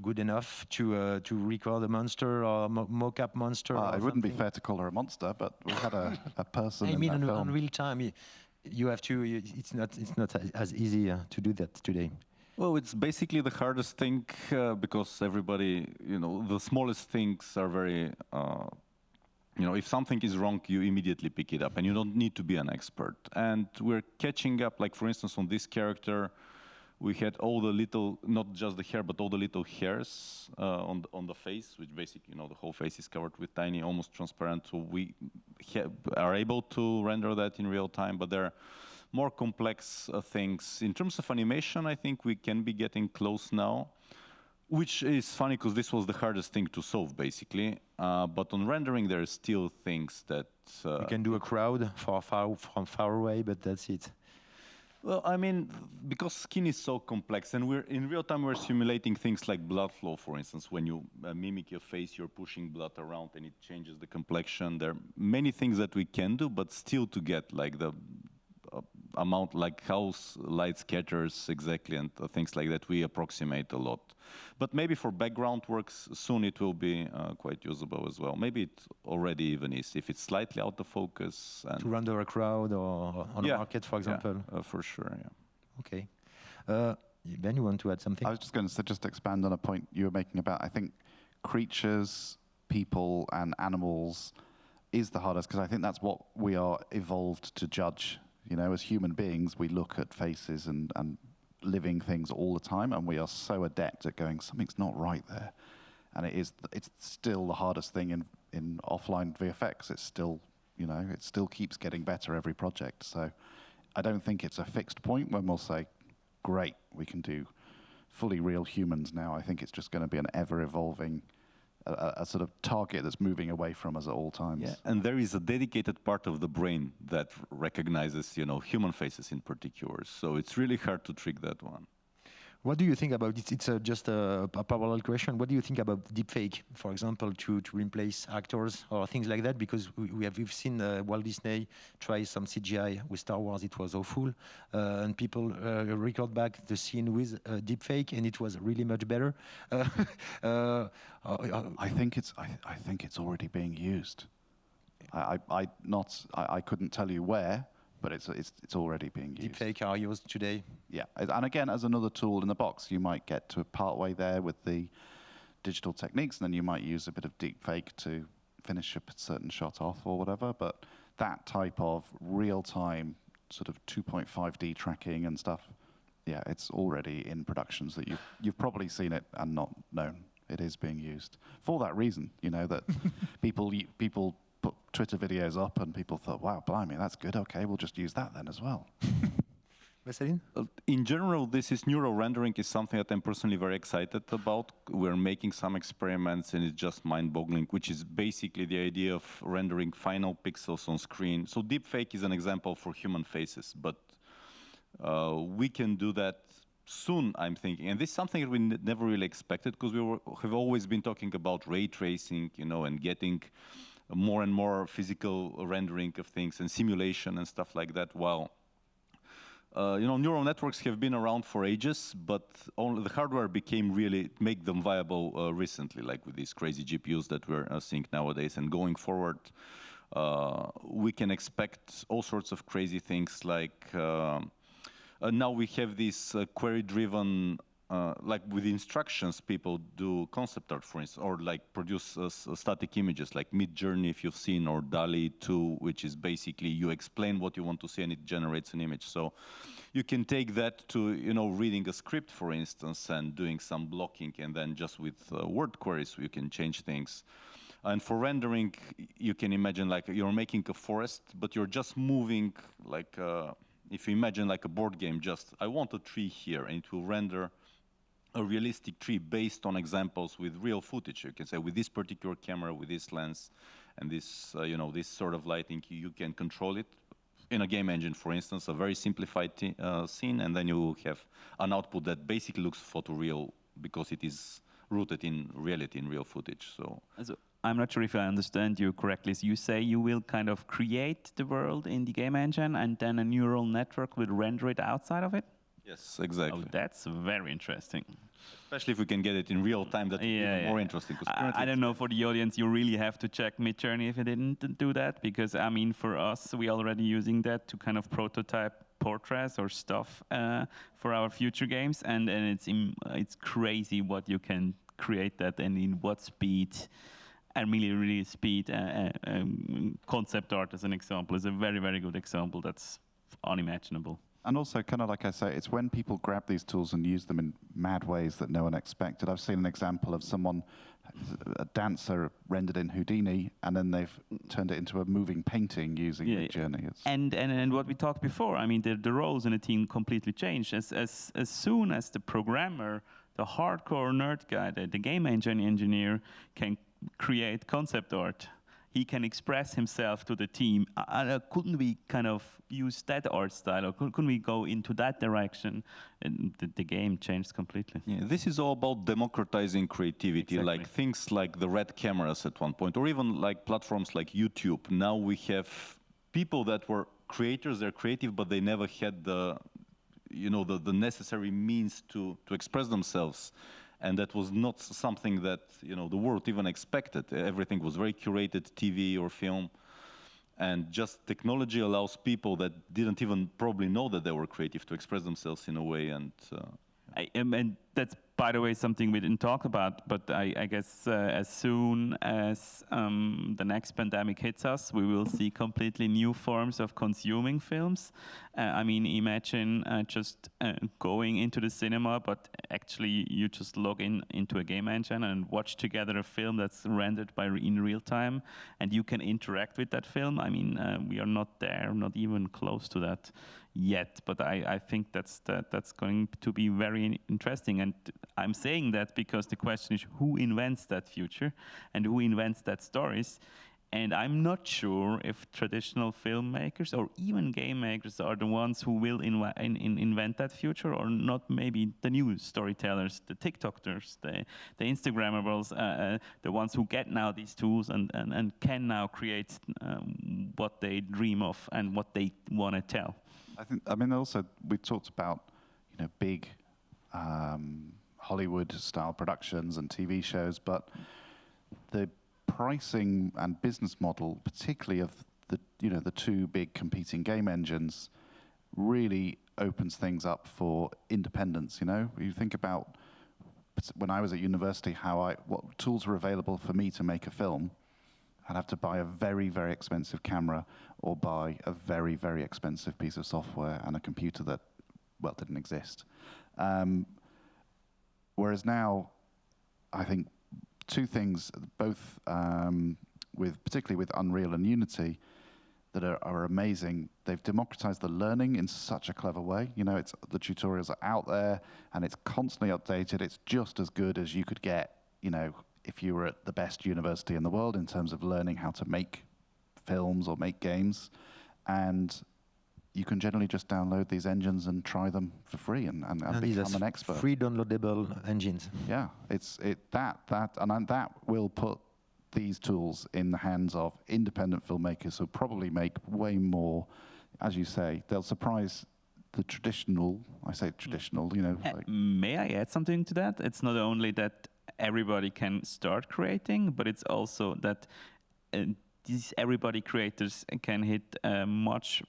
good enough to record a monster or mock-up monster. It wouldn't be fair to call her a monster, but we had a person in that film. In real time, you have to. It's not as easy to do that today. Well, it's basically the hardest thing because everybody, the smallest things are very, if something is wrong, you immediately pick it up and you don't need to be an expert. And we're catching up, like for instance, on this character, we had all the little, not just the hair, but all the little hairs on the face, which basically, the whole face is covered with tiny, almost transparent. So we are able to render that in real time, but there are more complex things. In terms of animation, I think we can be getting close now, which is funny because this was the hardest thing to solve, basically. But on rendering, there are still things that... you can do a crowd from far away, but that's it. Well, I mean, because skin is so complex, and in real time we're simulating things like blood flow, for instance. When you mimic your face, you're pushing blood around and it changes the complexion. There are many things that we can do, but still to get like the amount, like how light scatters exactly and things like that, we approximate a lot. But maybe for background works, soon it will be quite usable as well. Maybe it already even is, if it's slightly out of focus. And to render a crowd or on a market, for example? Yeah, for sure, yeah. Okay. Ben, you want to add something? I was just going to just expand on a point you were making about, I think, creatures, people, and animals is the hardest, because I think that's what we are evolved to judge. As human beings, we look at faces and living things all the time, and we are so adept at going, something's not right there. And it's still the hardest thing in offline VFX. It's still, it still keeps getting better every project. So I don't think it's a fixed point when we'll say, great, we can do fully real humans now. I think it's just going to be an ever-evolving a sort of target that's moving away from us at all times. Yeah, and there is a dedicated part of the brain that recognizes, human faces in particular. So it's really hard to trick that one. What do you think about it? It's just a parallel question. What do you think about deepfake, for example, to replace actors or things like that? Because we've seen Walt Disney try some CGI with Star Wars. It was awful, and people record back the scene with deepfake, and it was really much better. I think it's already being used. I couldn't tell you where, but it's already being used. Deepfake are used today. Yeah, and again, as another tool in the box, you might get to a part way there with the digital techniques, and then you might use a bit of deepfake to finish a certain shot off or whatever. But that type of real-time sort of 2.5D tracking and stuff, yeah, it's already in productions that you've probably seen it and not known. It is being used for that reason, that people put Twitter videos up and people thought, wow, blimey, that's good. Okay, we'll just use that then as well. Veselin? In general, neural rendering is something that I'm personally very excited about. We're making some experiments and it's just mind-boggling, which is basically the idea of rendering final pixels on screen. So deepfake is an example for human faces, but we can do that soon, I'm thinking. And this is something that we never really expected, because we have always been talking about ray tracing, and getting more and more physical rendering of things and simulation and stuff like that. While neural networks have been around for ages, but only the hardware make them viable recently, like with these crazy GPUs that we're seeing nowadays. And going forward, we can expect all sorts of crazy things, like now we have this query-driven, like with instructions, people do concept art, for instance, or like produce static images, like Midjourney, if you've seen, or DALL-E 2, which is basically you explain what you want to see and it generates an image. So you can take that to, reading a script, for instance, and doing some blocking, and then just with word queries, you can change things. And for rendering, you can imagine like you're making a forest, but you're just moving like, if you imagine like a board game, I want a tree here, and it will render a realistic tree based on examples with real footage. You can say with this particular camera, with this lens, and this, this sort of lighting, you can control it. In a game engine, for instance, a very simplified scene, and then you will have an output that basically looks photoreal because it is rooted in reality, in real footage. So I'm not sure if I understand you correctly. So you say you will kind of create the world in the game engine, and then a neural network will render it outside of it? Yes, exactly. Oh, that's very interesting. Especially if we can get it in real time, that's even more interesting. I don't know, for the audience, you really have to check Midjourney if you didn't do that, because, I mean, for us, we're already using that to kind of prototype portraits or stuff for our future games, and it's crazy what you can create that and in what speed. And really speed. Concept art, as an example, is a very, very good example. That's unimaginable. And also, kind of like I say, it's when people grab these tools and use them in mad ways that no one expected. I've seen an example of someone, a dancer rendered in Houdini, and then they've turned it into a moving painting using Midjourney. And what we talked before, I mean, the roles in a team completely changed. As soon as the programmer, the hardcore nerd guy, the game engine engineer can create concept art, he can express himself to the team. Couldn't we kind of use that art style, or couldn't we go into that direction? And the game changed completely. Yeah, this is all about democratizing creativity, Exactly. like things like the red cameras at one point, or even like platforms like YouTube. Now we have people that were creators, they're creative, but they never had the necessary means to express themselves. And that was not something that the world even expected. Everything was very curated, TV or film. And just technology allows people that didn't even probably know that they were creative to express themselves in a way. And that's, by the way, something we didn't talk about, but I guess as soon as the next pandemic hits us, we will see completely new forms of consuming films. I mean, imagine just going into the cinema, but actually you just log into a game engine and watch together a film that's rendered in real time, and you can interact with that film. I mean, we are not there, not even close to that yet, but I think that's going to be very interesting. And I'm saying that because the question is who invents that future and who invents that stories. And I'm not sure if traditional filmmakers or even game makers are the ones who will invent that future, or not. Maybe the new storytellers, the TikTokers, the Instagrammables, the ones who get now these tools and can now create what they dream of and what they want to tell. I mean, also we talked about big Hollywood-style productions and TV shows, but the pricing and business model, particularly of the two big competing game engines, really opens things up for independence. You think about when I was at university, what tools were available for me to make a film. I'd have to buy a very, very expensive camera or buy a very, very expensive piece of software and a computer that, didn't exist. Whereas now, I think two things, both particularly with Unreal and Unity, that are amazing. They've democratized the learning in such a clever way. The tutorials are out there and it's constantly updated. It's just as good as you could get, if you were at the best university in the world in terms of learning how to make films or make games. And you can generally just download these engines and try them for free and become an expert. Free downloadable engines. Yeah, that will put these tools in the hands of independent filmmakers who probably make way more, as you say. They'll surprise the traditional, I say traditional, May I add something to that? It's not only that everybody can start creating, but it's also that these everybody creators can hit a much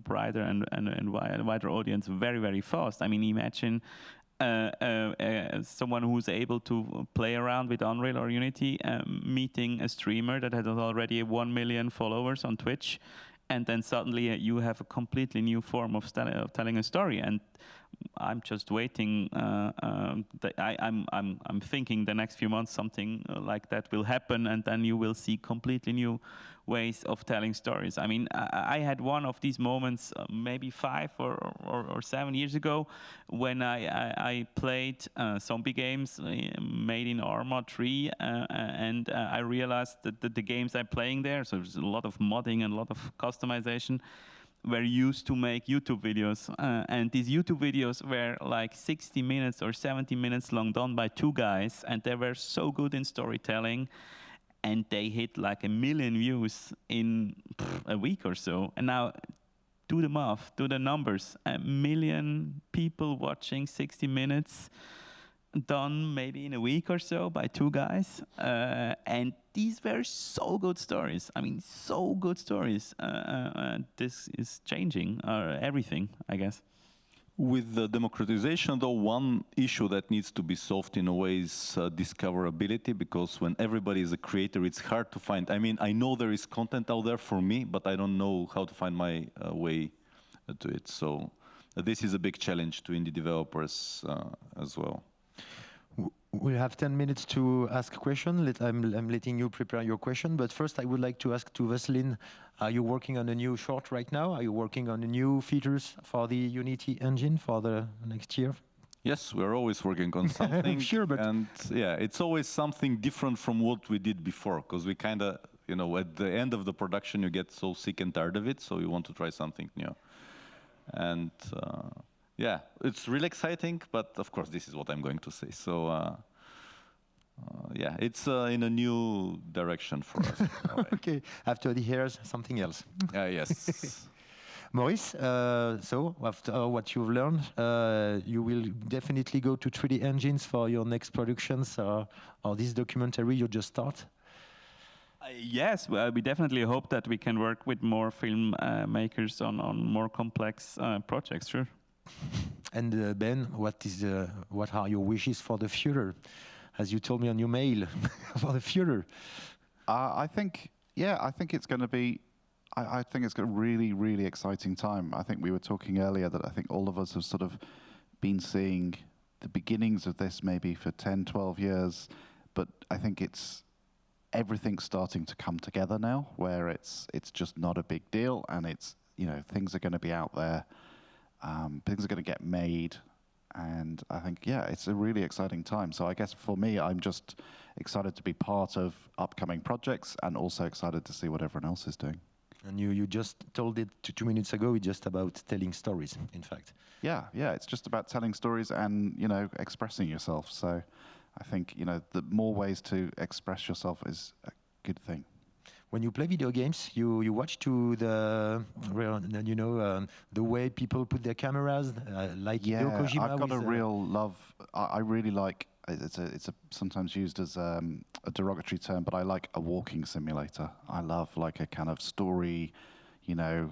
brighter and wider audience very, very fast. I mean, imagine someone who's able to play around with Unreal or Unity, meeting a streamer that has already 1 million followers on Twitch, and then suddenly you have a completely new form of telling a story. And I'm just waiting. I'm thinking the next few months something like that will happen, and then you will see completely new ways of telling stories. I mean, I had one of these moments maybe 5 or 7 years ago when I played zombie games made in Arma 3, and I realized that the games I'm playing there, so there's a lot of modding and a lot of customization, were used to make YouTube videos. And these YouTube videos were like 60 minutes or 70 minutes long, done by 2 guys, and they were so good in storytelling. And they hit like 1 million views in a week or so. And now, do the math, do the numbers. 1 million people watching 60 minutes. done maybe in a week or so by 2 guys, and these were so good stories. I mean, so good stories. This is changing everything, I guess. With the democratization, though, one issue that needs to be solved in a way is discoverability, because when everybody is a creator, it's hard to find. I mean, I know there is content out there for me, but I don't know how to find my way to it. So this is a big challenge to indie developers as well. We have 10 minutes to ask a question. I'm letting you prepare your question, but first I would like to ask to Veselin, are you working on a new short right now? Are you working on new features for the Unity engine for the next year? Yes, we're always working on something. Sure, but and yeah, it's always something different from what we did before, because we kind of, you know, at the end of the production, you get so sick and tired of it, so you want to try something new. And yeah, it's really exciting, but of course, this is what I'm going to say. So yeah, it's in a new direction for us. Right. Okay, after the hairs, something else. Yes. Moritz, so after what you've learned, you will definitely go to 3D engines for your next productions, or this documentary you just start? Yes, well, we definitely hope that we can work with more film makers on more complex projects, sure. And Ben, what are your wishes for the future? As you told me on your mail, for the future. I think it's going to be. I think it's a really, really exciting time. I think we were talking earlier that I think all of us have sort of been seeing the beginnings of this maybe for 10, 12 years, but I think everything's starting to come together now, where it's just not a big deal, and it's, you know, things are going to be out there. Things are going to get made, and I think, yeah, it's a really exciting time. So I guess for me, I'm just excited to be part of upcoming projects, and also excited to see what everyone else is doing. And you just told it 2 minutes ago, it's just about telling stories, in fact. Yeah, it's just about telling stories and, you know, expressing yourself. So I think, you know, the more ways to express yourself is a good thing. When you play video games, you watch to the way people put their cameras, like Hideo Kojima. I've got a real love. I really like. It's sometimes used as a derogatory term, but I like a walking simulator. I love like a kind of story, you know,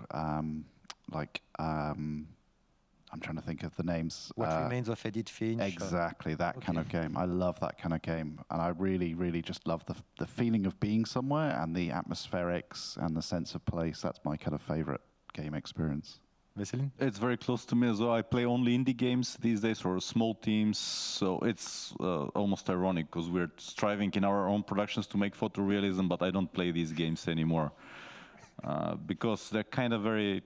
I'm trying to think of the names. What Remains of Edith Finch. Exactly, that kind of game. I love that kind of game. And I really, really just love the feeling of being somewhere and the atmospherics and the sense of place. That's my kind of favorite game experience. Veselin? It's very close to me as well. I play only indie games these days, or small teams. So it's almost ironic, because we're striving in our own productions to make photorealism, but I don't play these games anymore. Because they're kind of very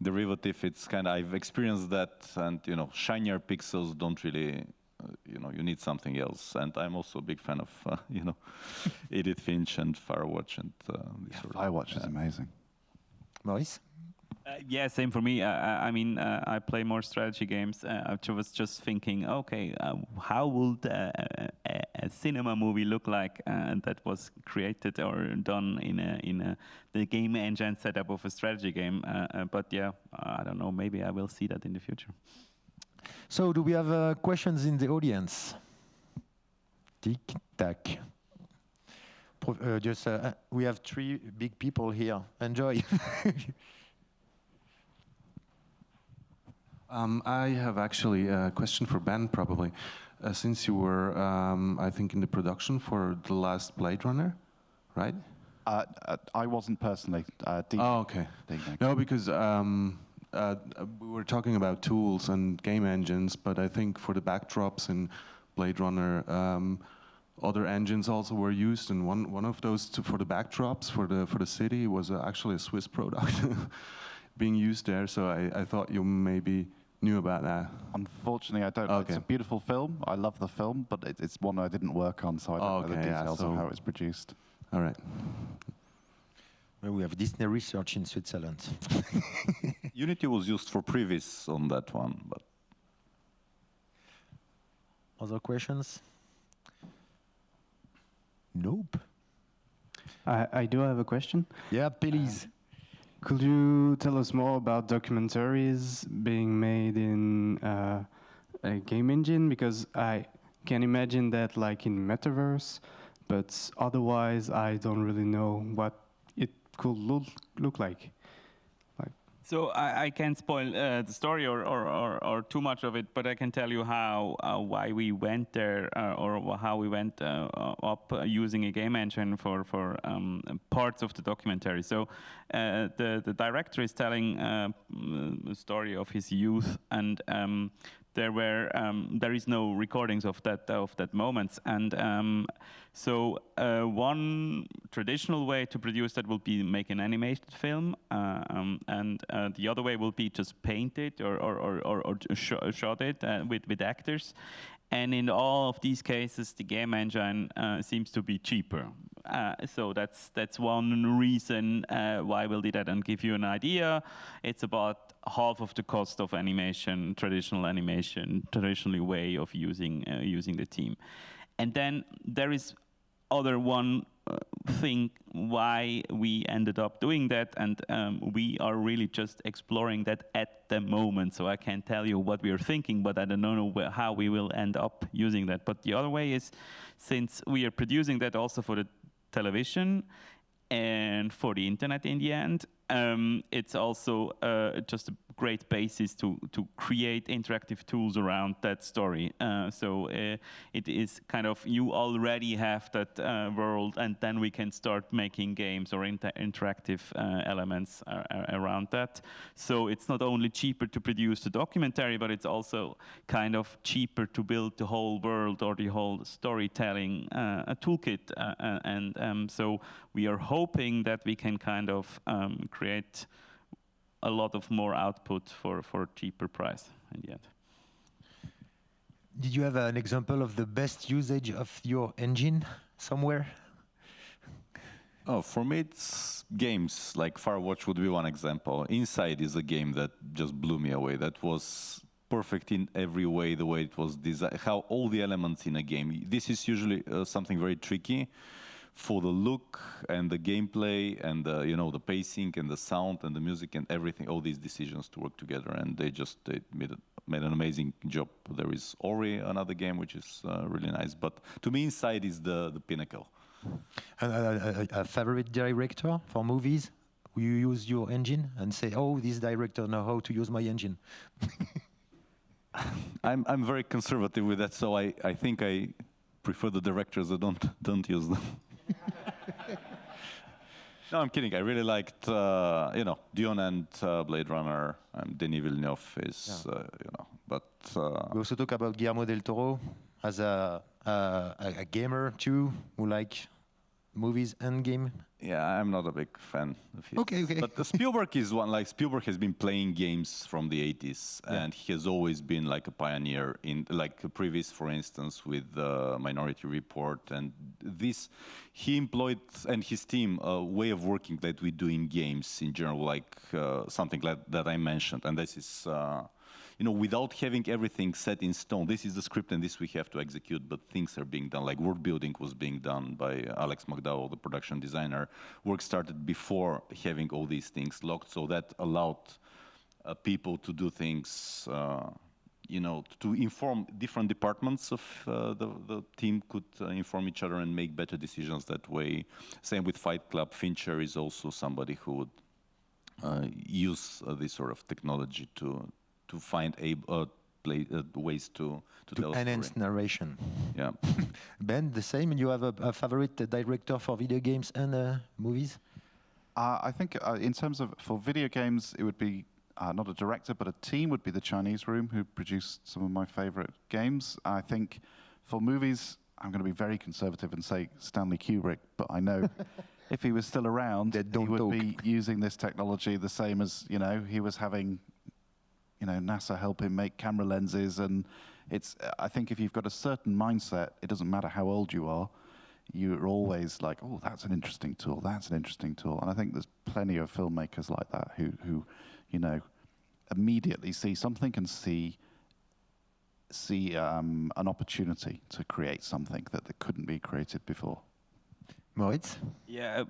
derivative. It's kind of, I've experienced that, and you know, shinier pixels don't really, you know, you need something else. And I'm also a big fan of, you know, Edith Finch and Firewatch and Firewatch is amazing. Maurice? Yeah, same for me. I mean, I play more strategy games. I was just thinking, okay, how would a cinema movie look like that was created or done in the game engine setup of a strategy game? But yeah, I don't know. Maybe I will see that in the future. So, do we have questions in the audience? Tic tac. We have 3 big people here. Enjoy. I have actually a question for Ben, probably. Since you were, I think, in the production for the last Blade Runner, right? I wasn't personally. Okay. No, because we were talking about tools and game engines, but I think for the backdrops in Blade Runner, other engines also were used, and one of those for the backdrops for the city was actually a Swiss product being used there. So I thought you maybe knew about that. Unfortunately, I don't. Okay. It's a beautiful film. I love the film, but it's one I didn't work on, so I don't know the details of how it's produced. All right. Well, we have Disney research in Switzerland. Unity was used for previs on that one, but. Other questions? Nope. I do have a question. Yeah, please. Could you tell us more about documentaries being made in a game engine? Because I can imagine that like in metaverse, but otherwise I don't really know what it could look like. So I can't spoil the story or too much of it, but I can tell you how why we went there or how we went up using a game engine for parts of the documentary. So the director is telling a story of his youth, and there is no recordings of that moments, and so one traditional way to produce that will be make an animated film, and the other way will be just paint it or shot it with actors. And in all of these cases, the game engine seems to be cheaper. So that's one reason why we'll do that. And give you an idea, it's about half of the cost of animation, traditionally way of using the team. And then there is other one thing why we ended up doing that, and we are really just exploring that at the moment. So I can't tell you what we are thinking, but I don't know how we will end up using that. But the other way is, since we are producing that also for the television and for the internet in the end, it's also just a great basis to create interactive tools around that story. So it is kind of, you already have that world, and then we can start making games or interactive elements around that. So it's not only cheaper to produce the documentary, but it's also kind of cheaper to build the whole world or the whole storytelling toolkit. And so we are hoping that we can kind of create a lot of more output for a cheaper price in the end. Did you have an example of the best usage of your engine somewhere? Oh, for me, it's games. Like Firewatch would be one example. Inside is a game that just blew me away. That was perfect in every way, the way it was designed, how all the elements in a game. This is usually something very tricky. For the look and the gameplay and the pacing and the sound and the music and everything, all these decisions to work together, and they made an amazing job. There is Ori, another game which is really nice, but to me, Inside is the pinnacle. A favorite director for movies? Will you use your engine and say, "Oh, this director knows how to use my engine"? I'm very conservative with that, so I think I prefer the directors that don't use them. No, I'm kidding. I really liked, Dune and Blade Runner, and Denis Villeneuve is, but... We also talk about Guillermo del Toro as a gamer too, who like movies and game. Yeah, I'm not a big fan of his. Okay. But Spielberg is one. Like, Spielberg has been playing games from the 80s, and he has always been like a pioneer in, like, previous, for instance, with Minority Report, and this, he employed, and his team, a way of working that we do in games in general, like something like that I mentioned, and this is. Without having everything set in stone, this is the script and this we have to execute, but things are being done. Like world building was being done by Alex McDowell, the production designer. Work started before having all these things locked, so that allowed people to do things, to inform different departments of the team could inform each other and make better decisions that way. Same with Fight Club. Fincher is also somebody who would use this sort of technology to find ways to tell enhance story. Narration. Yeah. Ben, the same. You have a favorite director for video games and movies? I think in terms of for video games, it would be not a director, but a team would be the Chinese Room, who produced some of my favorite games. I think for movies, I'm going to be very conservative and say Stanley Kubrick, but I know if he was still around, he would be using this technology the same as, he was having NASA help him make camera lenses, and I think if you've got a certain mindset, it doesn't matter how old you are, you're always like, oh, that's an interesting tool, and I think there's plenty of filmmakers like that who immediately see something and see an opportunity to create something that couldn't be created before. Moritz? Yeah,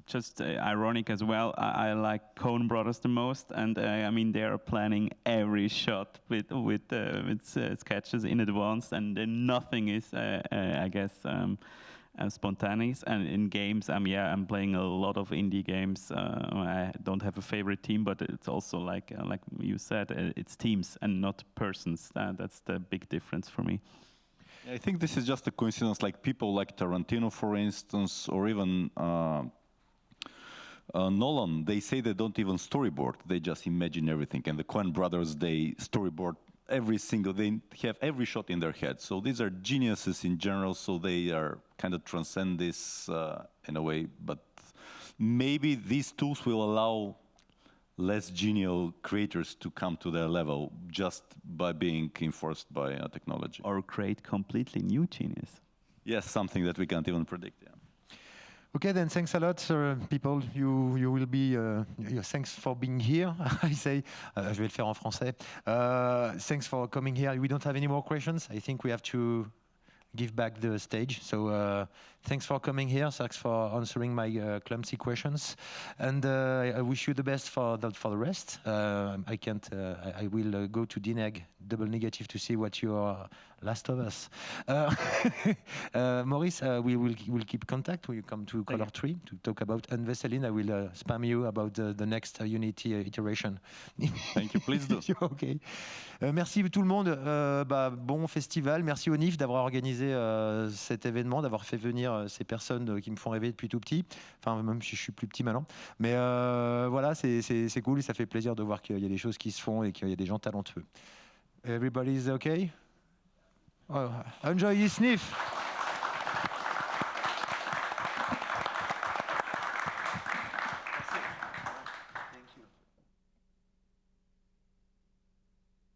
just ironic as well. I like Coen Brothers the most, and I mean they are planning every shot with sketches in advance, and nothing is, I guess, spontaneous. And in games, I'm playing a lot of indie games. I don't have a favorite team, but it's also like you said, it's teams and not persons. That's the big difference for me. I think this is just a coincidence, like people like Tarantino, for instance, or even Nolan, they say they don't even storyboard, they just imagine everything. And the Coen brothers, they storyboard they have every shot in their head. So these are geniuses in general, so they are kind of transcend this in a way. But maybe these tools will allow less genial creators to come to their level just by being enforced by technology. Or create completely new genius. Yes, something that we can't even predict. Yeah. Okay, then thanks a lot, people. You will be. Thanks for being here. I say. Je vais le faire en français. Thanks for coming here. We don't have any more questions. I think we have to give back the stage. So thanks for coming here. Thanks for answering my clumsy questions, and I wish you the best for the rest. I will go to DNEG, double negative, to see what you are. Last of Us. Maurice, we will keep contact. We come to Color 3 to talk about. And Veselin, I will spam you about the next Unity iteration. Thank you, please do. Okay. Merci tout le monde. Bon festival. Merci au Nifff d'avoir organisé cet événement, d'avoir fait venir ces personnes qui me font rêver depuis tout petit. Enfin, même si je suis plus petit maintenant. Mais voilà, c'est cool et ça fait plaisir de voir qu'il y a des choses qui se font et qu'il y a des gens talentueux. Everybody's okay? Oh, enjoy this Nifff.